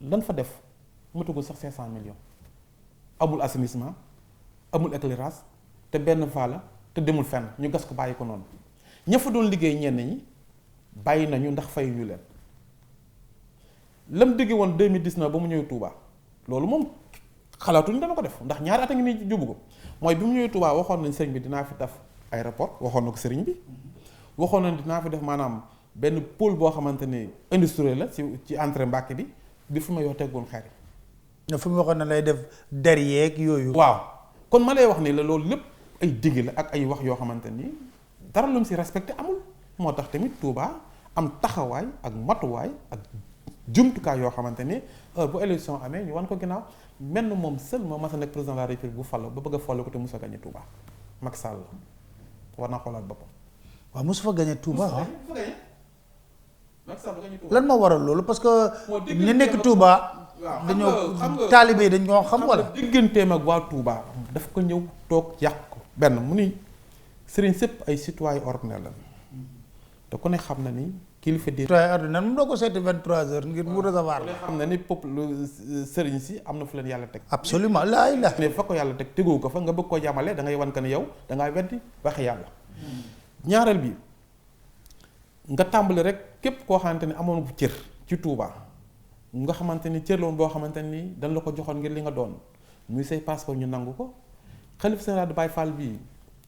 lan fa def mu tuggul sax 500 millions amul assainissement amul éclairage te benn va la te demul fenn ñu gas ko bàyyi ko noonu ña fa doon liggéey ñenn ñi bàyyi nañu ndax fay ñu leen lam digge woon 2019 ba mu ñëwee Touba loolu moom xalaatuñu dana ko def ndax ñaari at a ngi nii jubu ko mooy bi mu ñëwee Touba waxoon nañ sëriñ bi dinaa fi def aéroport waxoon na ko sëriñ bi waxoon nañ dinaa fi def maanaam benn pôle boo xamante ni industriel la ci entrée Mbàkke bi fi may wax teggoon xeer yi. fi mu waxoon na lay def derrière yooyu. waaw kon ma lay wax ni la loolu lépp ay digg la ak ay wax yoo xamante ni dara lu mu si respecté amul moo tax tamit Touba am taxawaay ak matuwaay ak jumtukaay yoo xamante ni bu élection amee ñu wan ko ginnaaw mel na moom seul moo mas a nekk président de la République bu fallo ba bëgg a folli ko te mos a gagné Touba Macky Sall war naa xoolaat boppam. waaw mosu fa gagné Touba ah. Touba lan moo waral loolu parce que ñu nekk Touba. dañoo taalibe dañ ñoo xam wala. digganteem ak waa Touba daf ko ñëw toog yàq ko benn mu ni sëriñ sëpp ay citoyen ordinaire la te ku ne xam na ni kilifa di. citoyen ordinaire moom doo ko seeti 23h ngir mu recevoir la. xam na ni peuple sëriñ si am na fu leen yàlla teg. absolument laa ilaaha. mais fa ko yàlla teg tegoo ko fa nga bëgg koo jàmmale da ngay wan que ne yow da ngaa weddi waxe yàlla. ñaareel bi nga tàmbali rek képp koo xamante ni amoon cër ci Touba nga xamante ni cër la woon boo xamante ni dañ la ko joxoon ngir li nga doon muy say passeport ñu nangu ko xalifa général de Baye Fall bii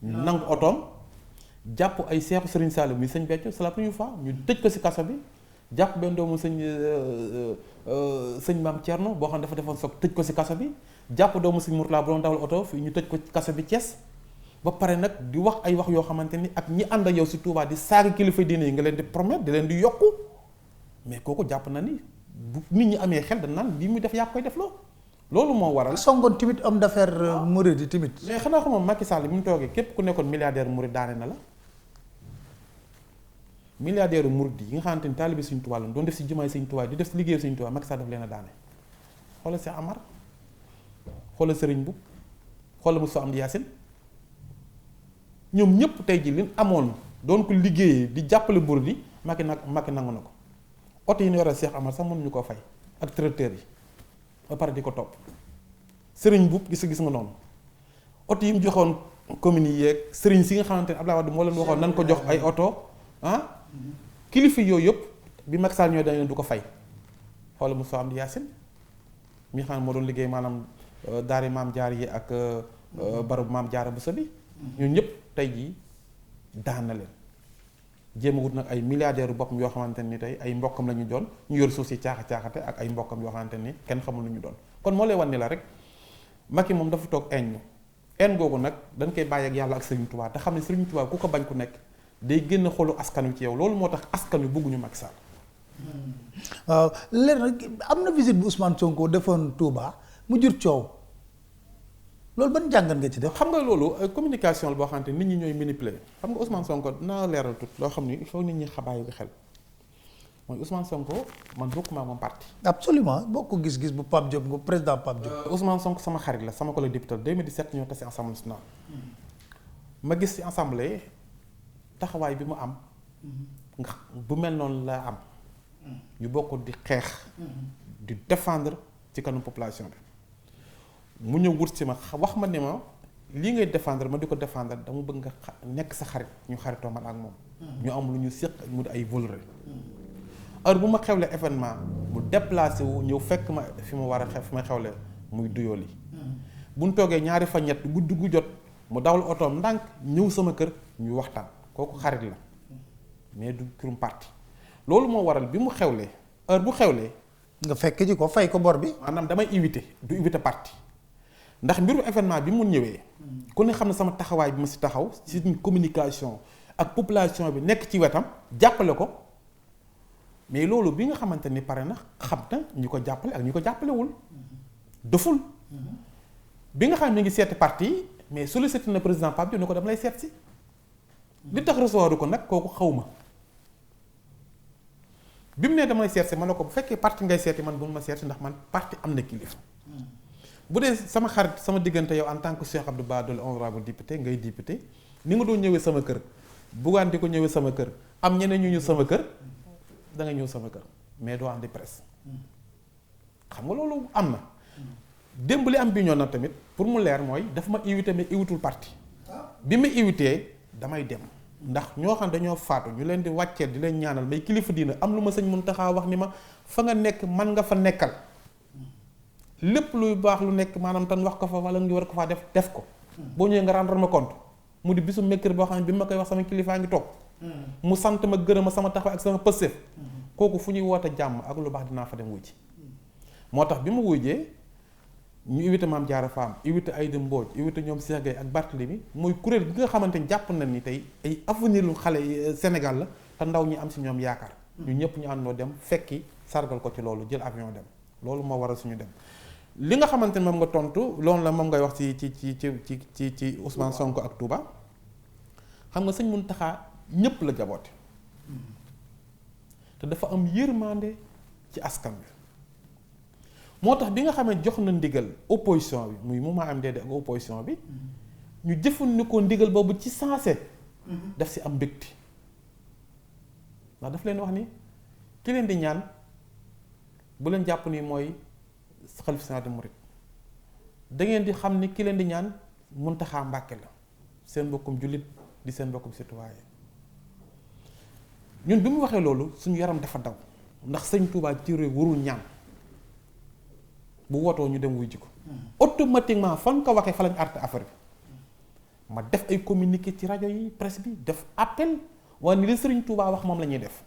ñu nangu otoom jàpp ay seexu Serigne Saliou muy sëñ Béthio c'est la première fois ñu tëj ko si kaso bi jàpp benn doomu sëñ Maam Thierno boo xam ne dafa defoon soog tëj ko si kaso bi jàpp doomu sëñ Mourtala bu doon dawal oto fii ñu tëj ko ci kaso bi Thiès ba pare nag di wax ay wax yoo xamante ni ak ñi ànd ak yow si Touba di saaga kilifa diine yi nga leen di promettre di leen di yokku mais kooku jàpp na ni bu nit ñi amee xel dañ naan lii muy def yaa koy def loolu moo waral. songoon tamit homme d'affaires Mouride yi tamit. mais xanaa xamoon Macky Sall bi mu toogee képp ku nekkoon milliardaire Mouride daane na la milliardaire Mouride yi nga xamante ni taalibe Sëñ Touba la doon def si jumaay Sëñ Touba di def si liggéeyu Sëñ Touba Macky Sall daf leen a daane xoolal Cheikh Amar xoolal Serigne Mboup xoolal Moussa Amdi Yacine ñoom ñëpp tey ji li amoon doon ko liggéeyee di jàppale Mouride yi Macky nangu na ko oto yi ñu war a Cheikh Amar sax mënuñu koo fay ak tracteur yi ba pare di ko topp Serigne Mboup gis nga noonu oto yi mu joxoon communes yi yeeg Serigne si nga xamante ne Abdoulaye Wade moo leen waxoon nan ko jox ay oto kilifa yooyu yëpp bi Macky Sall ñoo dañ leen du ko fay xoolal Moussa Amdi Yacine mi nga xam ne moo doon liggéey maanaam daari maam jaar yi ak barabu maam jaara bu bi ñun ñëpp tey jii daan na leen jéem a wut nag ay milliardaires boppam yoo xamante ni tey ay mbokkam la ñu doon ñu yor suuf si caaxate ak ay mbokkam yoo xamante ni kenn xamul lu ñu doon kon moo lay wan ni la rek Macky moom dafa toog en googu nag dañ koy bàyyi ak yàlla ak Serigne Touba te xam ne Serigne Touba ku ko bañ ku nekk day génn xolu askan wi ci yow loolu moo tax askan wi bëgguñu Macky Sall. waaw léegi nag am na visite bu Ousmane Sonko defoon Touba mu jur coow loolu ban jàngat nga ci def. xam nga loolu communication la boo xamante nit ñi ñooy manipuler xam nga Ousmane Sonko dinaa leeral tut loo xam ni il faut nit ñi xabaay bi xel mooy Ousmane Sonko man bokkuma moom parti. absolument boo ko gis-gis bu Pape Diop nga président Pape Diop. Ousmane Sonko sama xarit la sama collègue député 2017 ñoo tase assemblée nationale. ma gis ci assemblée taxawaay bi mu am. nga bu mel noonu la am. ñu bokk di xeex. di défendre ci kanam population bi. mu ñëw wut si ma wax ma ne ma lii ngay défendre ma di ko défendre dama bëgg nga nekk sa xarit ñu xaritoo man ak moom. ñu am lu ñu séq mu di ay voleur. heure bu ma xewle événement mu déplacé wu ñëw fekk ma fi ma war a fi ma xewle muy duyool yi. bu ñu toogee ñaari fa ñett guddi gu jot mu dawal otoom ndànk ñëw sama kër ñu waxtaan kooku xarit la mais du kurum parti loolu moo waral bi mu xewlee heure bu xewlee. nga fekk ji ko fay ko bor bi. maanaam damay invité du invité parti. ndax mbiru événement bi mu ñëwee ku ne xam ne sama taxawaay bi ma si taxaw ci communication ak population bi nekk ci wetam jàppale ko mais loolu bi nga xamante ni pare na xam na ñu ko jàppale ak ñu ko jàppalewul doful bi nga xam ne ngi seeti parti mais sollicité na président Pape Diop ne ko dama lay seet si li tax recevoir ko nag kooku xaw ma bi mu ne dama lay seet si ma ne ko bu fekkee parti ngay seeti man bu ma seeti ndax man parti am na kilifa bu dee sama xarit sama diggante yow en tant que Cheikh Abdou Bara Dolly honorable député ngay député ni nga doon ñëwee sama kër Bougane di ko ñëwee sama kër am ñeneen ñu ñëw sama kër da nga ñëw sama kër mais doo andi presse xam nga loolu am na démb li am bi ñoo na tamit pour mu leer mooy daf ma invité mais iwutul parti bi ma invité damay dem ndax ñoo xam dañoo faatu ñu leen di wàccee di leen ñaanal may kilifa diina am lu ma sëñ Mountakha wax ni ma fa nga nekk man nga fa nekkal lépp luy baax lu nekk maanaam tan wax ko fa wala ngi war ko faa def ko boo ñëwee nga rendre ma compte mu di bisu mercredi boo xam ne bi ma koy wax sama kilifaa ngi toog mu sant ma gërëm ma sama taxaw ak sama pëstéef kooku fu ñuy woote jàmm ak lu baax dinaa fa dem wujji moo tax bi ma wujjee ñu invité Mame Diarra Fam invité Aïda Mbodj invité ñoom Cheikh Gueye ak Barthélémy mooy kuréel bi nga xamante ni jàpp nañ ni tey ay avenir lu xale Sénégal la te ndaw ñi am si ñoom yaakaar ñu ñëpp ñu àndoo dem fekki sargal ko ci loolu jël avion dem loolu moo waral suñu dem li nga xamante ne moom nga tontu loolu la moom ngay wax ci Ousmane Sonko ak Touba xam nga sëñ Mountakha ñëpp la jaboote te dafa am yërmande ci askan bi moo tax bi nga xam ne jox na ndigal opposition bi muy mouvement MDD ak opposition bi ñu jëfandikoo ndigal boobu ci sensé daf si am mbégte ndax daf leen wax ni ki leen di ñaan bu leen jàpp ni mooy xalif général des mourides da ngeen di xam ni ki leen di ñaan Mountakha Mbacké la seen mbokkum jullit di seen mbokkum citoyen ñun bi mu waxee loolu suñu yaram dafa daw ndax sëñ Touba ci réew warul ñaan bu wootoo ñu dem wuy ji ko automatiquement fan ko waxee fa lañ arrêté affaire bi ma def ay communiqué ci rajo yi presse bi def appel waaye ni li sëriñ Touba wax moom la ñuy def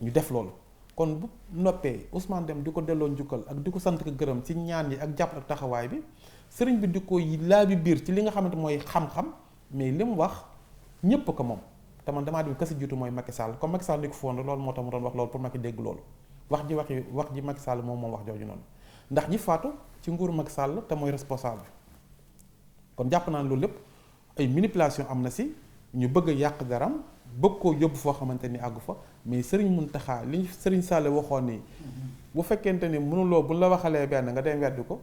ñu def loolu kon bu noppee Ousmane Deme di ko delloo njukkal ak di ko sant ko gërëm ci ñaan yi ak jàpp ak taxawaay bi sëriñ bi di ko laabi biir ci li nga xamante mooy xam-xam mais li mu wax ñépp ko moom te man damaa di kasi jiitu mooy Macky Sall comme Macky Sall ni ko foon loolu moo tax mu doon wax loolu pour Macky dégg loolu wax ji Macky Sall moom wax jooju noonu ndax ñi faatu ci nguuru Macky Sall te mooy responsable kon jàpp naa ne loolu lépp ay manipulation am na si ñu bëgg a yàq daram bëgg koo yóbbu foo xamante ni àggu fa mais Serigne Mountakha li Serigne Sall waxoon ni bu fekkente ni mënuloo bu la waxalee benn nga dem weddi ko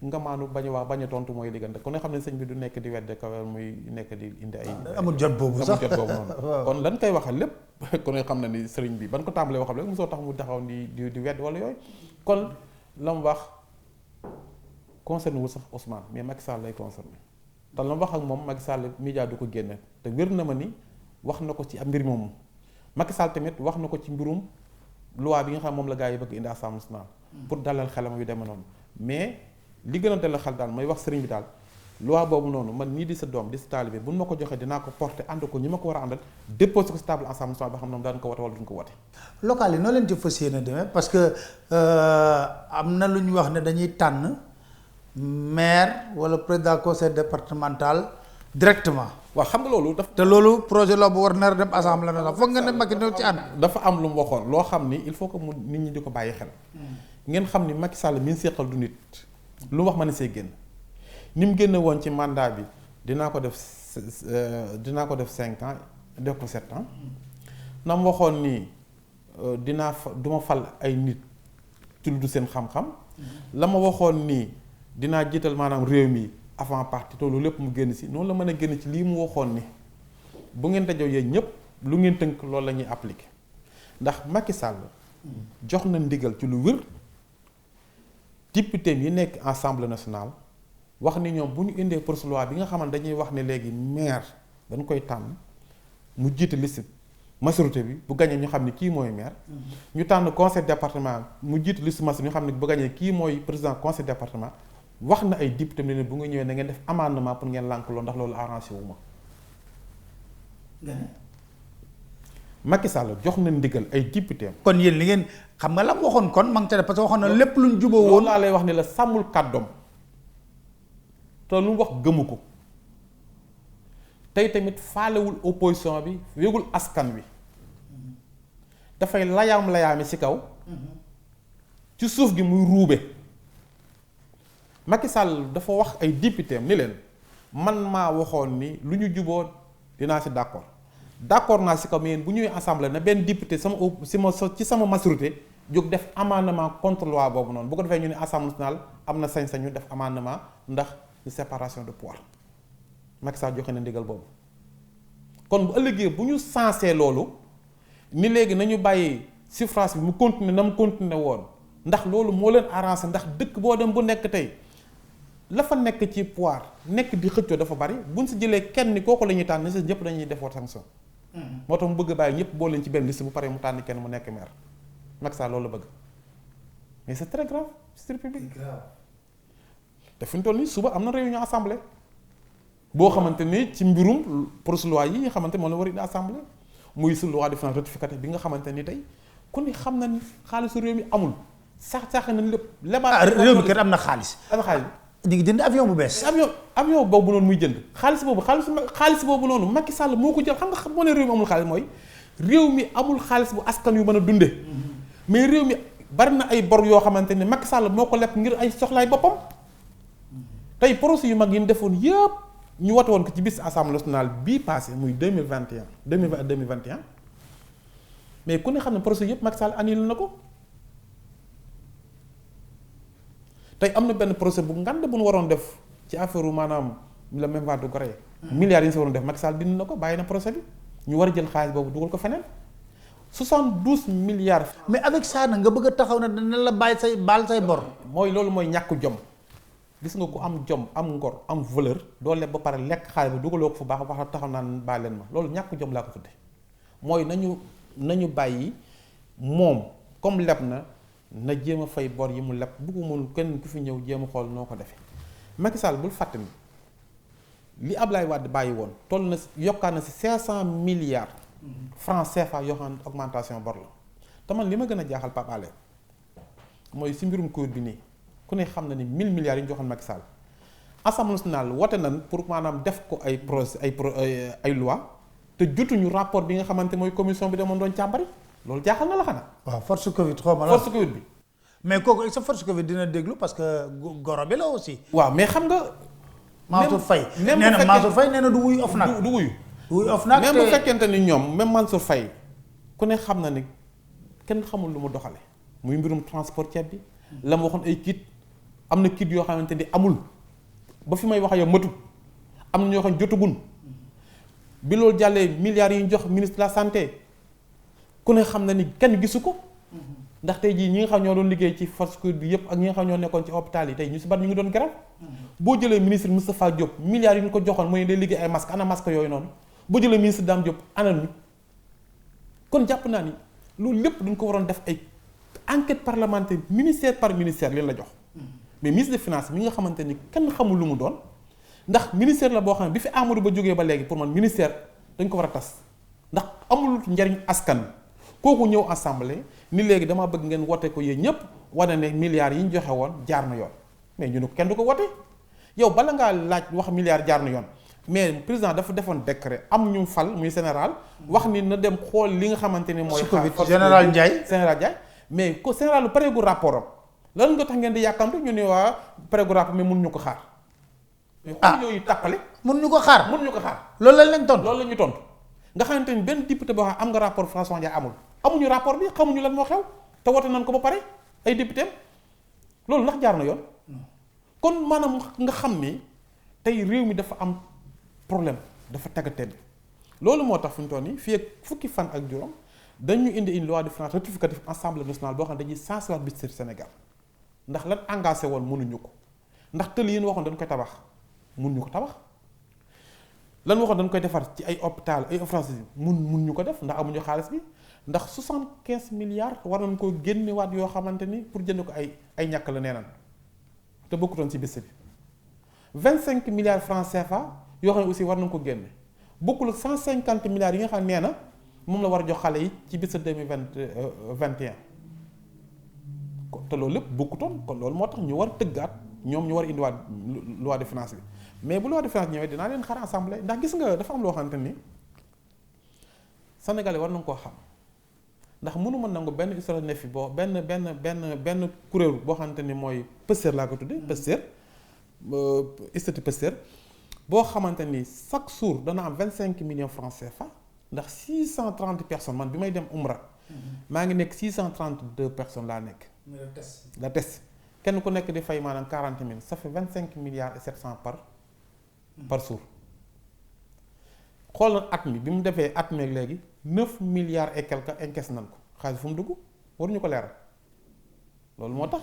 nga maanu bañ a wax bañ a tontu mooy diggante kon nga xam ne sëñ bi du nekk di wedde kawe muy nekk di indi ay. amul jot boobu sax amul jot boobu noonu. kon lan koy waxal lépp kon nga xam ne ni Serigne bi ban ko tàmbalee waxal rek mosoo tax mu taxaw di wedd wala yooyu kon la mu wax concerné wul sax Ousmane mais Macky Sall lay concerné te la mu wax ak moom Macky Sall média du ko génne te wér na ma ni. wax na ko ci ab mbir moomu Macky Sall tamit wax na ko ci mbirum loi bi nga xam moom la gars yi bëgg indi Assemblée nationale pour dalal xelam yu demee noonu mais li gën a dalal xel daal mooy wax sëriñ bi daal loi boobu noonu man nii di sa doom di sa taalibe bu ma ko joxee dinaa ko porter ànd ko ñi ma ko war a àndal déposé ko si table Assemblée nationale ba xam ne daan ko wote wala duñ ko wote. local yi noo leen ci fas yéene demee parce que am na lu ñu wax ne dañuy tànn maire wala président conseil départemental directement. waaw xam nga loolu te loolu projet la bu war nar dem assemblée nationale foog nga ne Macky ñëw ci ànd. dafa am lu mu waxoon loo xam ni il faut que mu nit ñi di ko bàyyi xel. ngeen xam ni Macky Sall mi ngi seqal du nit lu mu wax mën na see génn ni mu génne woon ci mandat bi dinaa ko def 5 ans def ko 7 ans na mu waxoon ni du ma fal ay nit ci lu du seen xam-xam. la ma waxoon nii dinaa jiital maanaam réew mi. avant parti te loolu lépp mu génn si noonu la mën a génn ci lii mu waxoon ni bu ngeen dajoo yéen ñëpp lu ngeen tënk loolu la ñuy appliqué ndax Macky Sall jox na ndigal ci lu wér député yi nekk Assemblée nationale wax ni ñoom bu ñu indee projet de loi bi nga xamante dañuy wax ne léegi maire dañ koy tànn mu jiite liste majorité bi bu gañee ñu xam ne kii mooy maire. ñu tànn conseil département mu jiite liste majorité ñu xam ne bu gañee kii mooy président conseil département. wax na ay député ne bu nga ñëwee na ngeen def amendement pour ngeen lànk loolu ndax loolu arrangé wu ma. Macky Sall jox na ndigal ay député. kon yéen li ngeen xam nga la mu waxoon kon ma ngi ca parce que waxoon na lépp luñ juboo woon. loolu laa lay wax ni la sàmmul kàddoom te lu mu wax gëmu ko tey tamit faalewul opposition bi yëgul askan wi dafay layaami ci kaw ci suuf gi muy ruube. Macky Sall dafa wax ay député am ni leen man maa waxoon ni lu ñu juboo dinaa ci d'accord naa ci kaw mais bu ñëwee assemblée na benn député ci sama majorité jóg def amendement contre loi boobu noonu bu ko defee ñu ne assemblée nationale am na sañ-sañu def amendement ndax séparation de pouvoir Macky Sall joxe na ndigal boobu kon bu ëllëgee bu ñu sensé loolu ni léegi nañu bàyyi suffrage bi mu continuer na mu continuer woon ndax loolu moo leen arrangé ndax dëkk boo dem bu nekk tey la fa nekk ci pouvoir nekk di xëccoo dafa bari buñ si jëlee kenn ni kooku la ñuy tànn si ñëpp dañuy def sanction. moo tax mu bëgg bàyyi ñëpp boo leen ci benn liste bu paree mu tànn kenn mu nekk maire Macky Sall loolu la bëgg mais c'est très grave c'est république te fi ñu toll nii suba am na réunion assemblée boo xamante ni ci mbirum projet de loi yi nga xamante moom la war a indi assemblée muy su loi de finances rectificative bi nga xamante ni tey ku ne xam na ni xaalisu réew mi amul sax nañ lépp. réew mi kat am na xaalis. am na xaalis. ñu ngi jënd avion bu bees. avion boobu noonu muy jënd xaalis boobu noonu Macky Sall moo ko jël xam nga moo ne réew mi amul xaalis mooy réew mi amul xaalis bu askan yu mën a dunde mais réew mi bari na ay bor yoo xamante ne Macky Sall moo ko lepp ngir ay soxlaay boppam tey procès yu mag yi ñu defoon yëpp ñu wote woon ko ci bis assemblée nationale bii passé muy 2021 mais ku ne xam ne procès yëpp Macky Sall annulé na ko. tey am na benn procès bu ngand bu ñu waroon def ci affaire maanaam le même va de Gorée. milliards yi ñu si waroon def Macky Sall dindi na ko bàyyi na procès bi ñu war a jël xaalis boobu dugal ko feneen 72 milliards. mais avec ça nag nga bëgg a taxaw na dana la bàyyi baal say bor. mooy loolu mooy ñàkk jom gis nga ku am jom am ngor am valeur doo leb ba pare lekk xaalis bi dugaloo ko fu baax wax taxaw naan baal leen ma loolu ñàkk jom laa ko tudde mooy nañu bàyyi moom comme leb na jéem a fay bor yi mu leb bu ko mënul kenn ku fi ñëw jéem a xool noo ko defee Macky Sall bul fàtte ni li Ablaye Wade bàyyi woon toll na yokkaat na si 500 milliards francs CFA yoo xam ne augmentation bor la te man li ma gën a jaaxal Pape Alé mooy si mbirum Covid bi nii ku ne xam na ni 1000 milliards yi ñu joxoon Macky Sall Assemblée nationale wote nañ pour maanaam def ko ay loi te jotuñu rapport bi nga xamante mooy commission bi demoon doon càmbari loolu jaaxal na la xanaa. waaw force Covid xaw ma la force Covid bi. mais kooku sa force Covid dina déglu parce que goro bi la aussi. waaw mais xam nga. Mansour Faye nee na Mansour Faye nee na du wuyu OFNAC. du wuyu. OFNAC même bu fekkente ni ñoom même Mansour Faye ku ne xam na ni kenn xamul lu mu doxale muy mbirum transport ceeb bi la ma waxoon ay kit am na kit yoo xamante ni amul ba fi may wax yow matut am na ñoo xam jotagun bi loolu jàllee milliards yi ñu jox ministre de la santé ku ne xam na ni kenn gisu ko ndax tey jii ñi nga xam ñoo doon liggéey ci force Covid bi yëpp ak ñi nga xam ñoo nekkoon ci hôpital yi tey ñu si bari ñu ngi doon grève boo jëlee ministre Moustapha Diop milliards yi ñu ko joxoon mooy day liggéey ay masque ana masque yooyu noonu boo jëlee ministre Dame Diop ana ñu kon jàpp naa ni loolu lépp dañ ko waroon def ay enquête parlementaire ministère par ministère leen la jox mais ministre des finances mi nga xamante ni kenn xamul lu mu doon ndax ministère la boo xam ne bi fi Amadou Ba jógee ba léegi pour man ministère dañ ko war a tas ndax amul njariñ askan kooku ñëw assemblée ni léegi dama bëgg ngeen wote ko yéen ñëpp wane ne milliards yi ñu joxe woon jaar na yoon mais ñu ne ko kenn du ko wote yow bala ngaa laaj wax milliards jaar na yoon mais président dafa defoon décret am ñu fal muy général wax ni na dem xool li nga xamante ni mooy général Ndiaye mais ko général lu pareegu rapport am lan nga tax ngeen di yàkkamtu ñu ne waa pareegu rapport mais mënuñu ko xaar mais xool yooyu tàppale mënuñu ko xaar loolu lañ leen tontu loolu la ñu tontu nga xamante ni benn député boo xam am nga rapport François Ndiaye amuñu rapport bi xamuñu lan moo xew te wote nañ ko ba pare ay député loolu ndax jaar na yoon kon maanaam nga xam ni tey réew mi dafa am problème dafa taggatémbe loolu moo tax fu ñu toll nii fii ak fukki fan ak juróom dañu indi une loi de finances rectificative assemblée nationale boo xam ne dañuy sensé waat budget Sénégal ndax lan engagé woon mënuñu ko ndax tëli yi ñu waxoon dañ koy tabax mënuñu ko tabax lan waxoon dañ koy defar ci ay hôpital ay infrastructures mënuñu ko def ndax amuñu xaalis bi ndax 75 milliards war nañ ko génnewaat yoo xamante ni pour jënd ko ay ñàkk la nee nañ te bokkutoon ci budget bi 25 milliards francs CFA yoo xam ne aussi war nañ ko génne bokkul ak 150 milliards yi nga xam ne nee na moom la war a jox xale yi ci budget 2021 te loolu lépp bokkutoon kon loolu moo tax ñu war a tëggaat ñoom ñu war a indiwaat loi de finance bi mais bu loi de finance ñëwee dinaa leen xaar assemblée ndax gis nga dafa am loo xamante ni sénégalais war nañ koo xam ndax mënuma nangu benn histoire ne fi boo benn kuréel boo xamante ni mooy Pastef laa ko tuddee Pastef institut Pastef boo xamante ni chaque jour dana am 25 millions francs CFA ndax 630 personnes man bi may dem Umra maa ngi nekk 632 personnes laa nekk. la test kenn ku nekk di fay maanaam 40 000 ça fait 25 milliards et 700 par jour xool na at mi bi mu defee at meeg léegi 9 milliards et quelque encaisse nañ ko xaalis fu mu dugg waruñu ko leeral loolu moo tax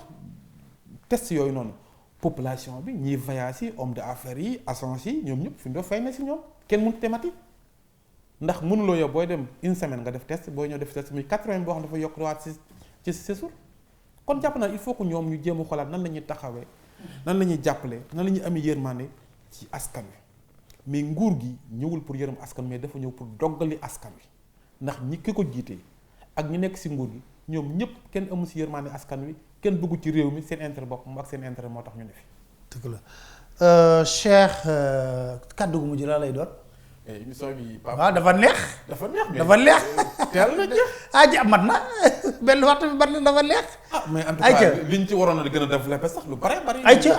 test yooyu noonu population bi ñiy voyage yi homme d'affaires yi agence yi ñoom ñëpp fi mu fay na si ñoom kenn mënut temati ndax mënuloo yow booy dem une semaine nga def test booy ñëw def test muy 80 boo xam dafa yokk waat ci séjour kon jàpp naa il faut que ñoom ñu jéem a xoolaat nan la ñuy taxawee nan la ñuy jàppale nan la ñuy amee yërmande ci askan wi mais nguur gi ñëwul pour yërëm askan mais dafa ñëw pour doggali askan wi ndax ñi ki ko jiitee ak ñi nekk si nguur gi ñoom ñëpp kenn amul si yërmande askan wi kenn bëggu ci réew mi seen intérêt bopp ak seen intérêt moo tax ñu ne fi. dëgg la Cheikh kaddu gu mujj la lay doon. émission bi waaw dafa neex. dafa neex dafa neex. teel na jeex. ah mat na benn waxtu bi mat na dafa neex. mais en tout cas liñ ci waroon a gën a développé sax lu bare bari. ayca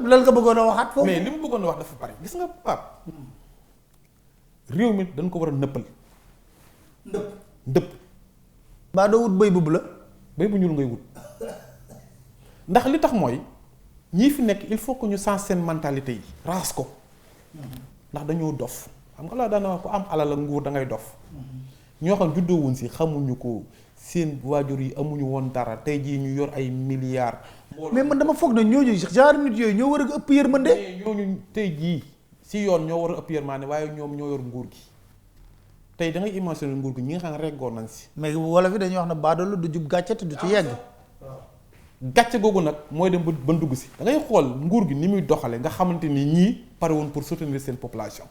lan nga bëggoon a waxaat foofu. mais li mu bëggoon a wax dafa bari gis nga Pape réew mi dañ ko war a nëppal. ndëpp. baa doo wut béy bu la. béy bu ñuul ngay wut ndax li tax mooy ñii fi nekk il faut que ñu sens seen mentalité yi. raas ko ndax dañoo dof. xam nga la daana wax ko am alal ak nguur da ngay dof ñoo xam juddoo woon si xamuñu ko seen waajur yi amuñu woon dara tey jii ñu yor ay milliards. mais man dama foog ne ñooñu genre nit yooyu ñoo war a ëpp yërmande. ñooñu tey jii si yoon ñoo war a ëpp yërmande waaye ñoom ñoo yor nguur gi tey da ngay imaginer nguur gi ñi nga xam ne reggoon nañ si. mais wala fi dañuy wax ne baadoolo du jub gàcce te du ci yegg. gàcce googu nag mooy dem ba dugg si. da ngay xool nguur gi ni muy doxale nga xamante ni ñii pare woon pour soutenir seen population.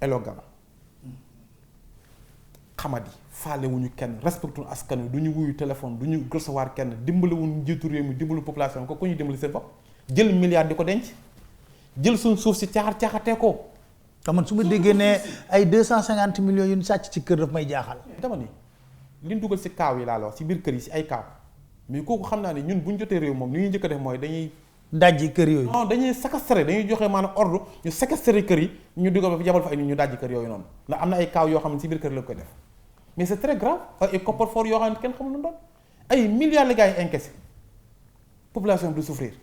Elogam xamadi faalewuñu kenn respecté askan wi du ñu wuyu téléphone du ñu recevoir kenn dimbalewuñu njiitu réew mi dimbalu population ko ku ñuy dimbali seen bopp jël milliard di ko denc jël suñ suuf si caaxatee ko. te man su ma déggee ne ay 250 millions yu ñu sàcc ci kër daf may jaaxal. dama ni li ñu dugal si kaaw yi laa la wax si biir kër yi si ay kaaw mais kooku xam naa ne ñun bu ñu jotee réew moom li ñuy njëkk a def mooy dañuy. dajji kër yooyu. non dañuy séquestrer dañuy joxe maanaam ordre ñu séquestrer kër yi ñu dugal ba yabal fa ay nit ñu dajji kër yooyu noonu ndax am na ay kaaw yoo xam ne si biir kër la koy def mais c'est très grave ay coffre-fort yoo xam ne kenn xamul lu doon ay milliards la gars yi encaissé population du souffrir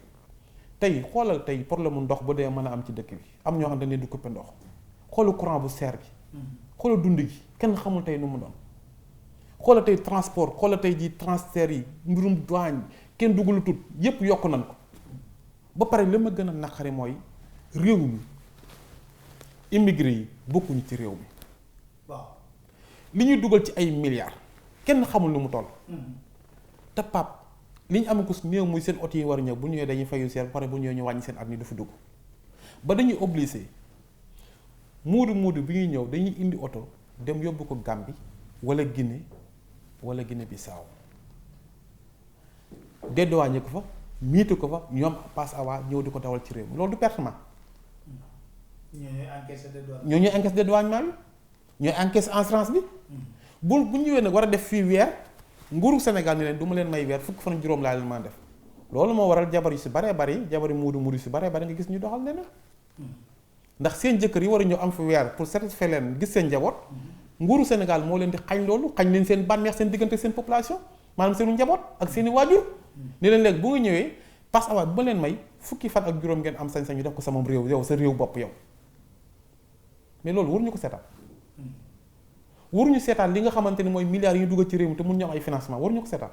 tey xoolal tey problème mu ndox ba dee mën a am ci dëkk bi am ñoo xam ne dañ leen di couper ndox xoolal courant bu seer bi xoolal dund gi kenn xamul tey nu mu doon xoolal tey transport xoolal tey ji transfert yi mbirum douane kenn dugalu tut yépp yokk nañ ko ba pare li ma gën a naqari mooy réew mi immigré yi bokkuñu ci réew mi waaw li ñuy dugal ci ay milliards kenn xamul nu mu toll. te pap li ñu am ko néew muy seen oto yi war a ñëw bu ñëwee dañuy fayu seer ba pare bu ñëwee ñu wàññi seen at mi dafa dugg ba dañuy obligé muudu bi ñuy ñëw dañuy indi oto dem yóbbu ko Gambie wala Guinée Bissau dédduwaañe ko fa miite ko fa ñoom passe awa ñëw di ko dawal ci réew mi loolu du pertement. ñooñu encaisse dédouanement bi ñooy encaisse assurance bi. bu ñëwee nag war a def fii weer nguuru Sénégal ni leen du ma leen may weer fukki fan juróom laa leen maa def loolu moo waral jabar yu si baree bari jabar yu muudu yu si baree bari nga gis ñu doxal neneen ndax seen jëkkër yi war a ñëw am fi weer pour satisfaire leen gis seen njaboot nguuru Sénégal moo leen di xañ loolu xañ leen seen bànneex seen diggante seen population maanaam seenu njaboot ak seen i waajur ni leen léegi bu nga ñëwee passe awa bu ma leen may fukki fan ak juróom ngeen am sañ-sañ ñu def ko sama réew yow sa réew bopp yow mais loolu waruñu ko seetaan waruñu seetaan li nga xamante ni mooy milliards yi ñu dugal ci réew mi te mun ñu am ay financement waruñu ko seetaan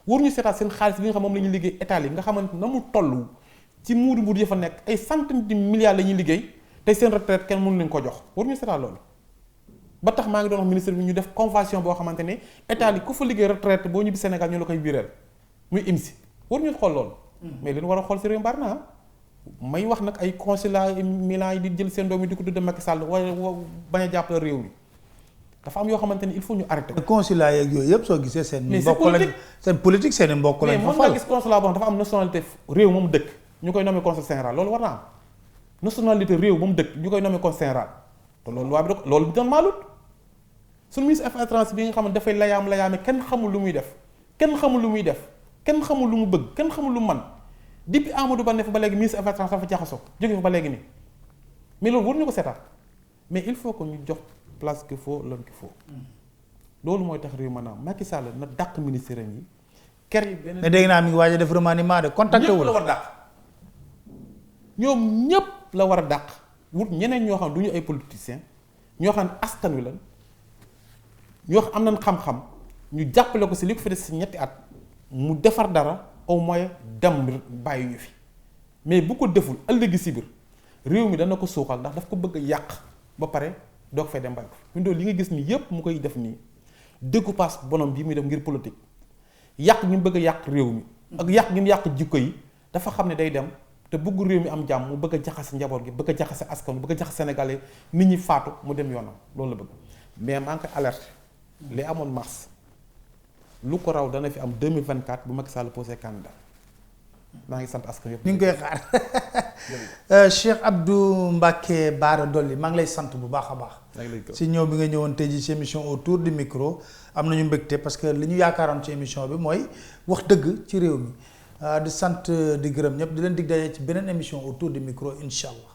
waruñu seetaan seen xaalis bi nga xam moom la ñuy liggéey état yi nga xamante na mu toll ci muudu ya fa nekk ay centaines de milliards la ñuy liggéey te seen retraite kenn mënu leen ko jox waruñu seetaan loolu ba tax maa ngi doon wax ministre bi ñu def convention boo xamante ne état yi ku fa liggéey retraite boo ñibbi Sénégal ñu la koy biireel muy IMSI waruñu xool loolu mais li ñu war a xool si réew bari na may wax nag ay consulat Milan yi di jël seen doom yi di ko tudde Macky Sall wala bañ a jàppale réew mi dafa am yoo xamante ni il faut ñu arrêté ko. consulat yeeg yooyu yëpp soo gisee seen. mbokk lañ seen politique seen i mbokk lañ fa fal mais mën nga gis consulat boo xam dafa am nationalité réew moom dëkk ñu koy nommé consul général loolu war na am nationalité réew moom dëkk ñu koy nommé consul général te loolu waa bi da loolu bi doon maalut suñu ministre affaires étrangères bi nga xam ne dafay layaame kenn xamul lu muy def kenn xamul lu mu bëgg kenn xamul lu mu man depuis Amadou Ba ne fa ba léegi ministre affaires étrangères dafa jaxasoo jóge fa ba léegi nii mais loolu waruñu ko seetaan mais il faut que ñu jox place qu'il faut l'homme qu'il faut loolu mooy tax réew maanaam Macky Sall na dàq ministère yi ker yi benn. mais dégg naa mi ngi waaj a def remaniement de contacté wul ñëpp la war a dàq ñoom ñëpp la war a dàq wut ñeneen ñoo xam du ñu ay politiciens ñoo xam ne askan wi lan ñoo xam am nañ xam-xam ñu jàppale ko si li ko fi des si ñetti at mu defar dara au moins dem bàyyi ñu fi mais bu ko deful ëllëgi si biir réew mi dana ko suuxal ndax daf ko bëgg a yàq ba pare doog fay dem bàyyi ko fi li nga gis nii yépp mu koy def nii découpage bonhomme bi muy def ngir politique yàq gi mu bëgg a yàq réew mi ak yàq gi mu yàq jikko yi dafa xam ne day dem te bëgg réew mi am jàmm mu bëgg a jaxase njaboot gi bëgg a jaxase askan bëgg a jaxase sénégalais nit ñi faatu mu dem yoonam loolu la bëgg mais maa ngi koy alerte li amoon mars lu ko raw dana fi am 2024 bu Macky Sall posé candidat maa ngi sant askan yëpp. ñu ngi koy xaar Cheikh Abdou Mbacké Bara Dolly maa ngi lay sant bu baax a baax. si ñëw bi nga ñëwoon tey jii ci émission autour du micro am nañu mbégte parce que li ñu yaakaaroon ci émission bi mooy wax dëgg ci réew mi di sant di gërëm ñëpp di leen dig daje ci beneen émission autour du micro incha allah.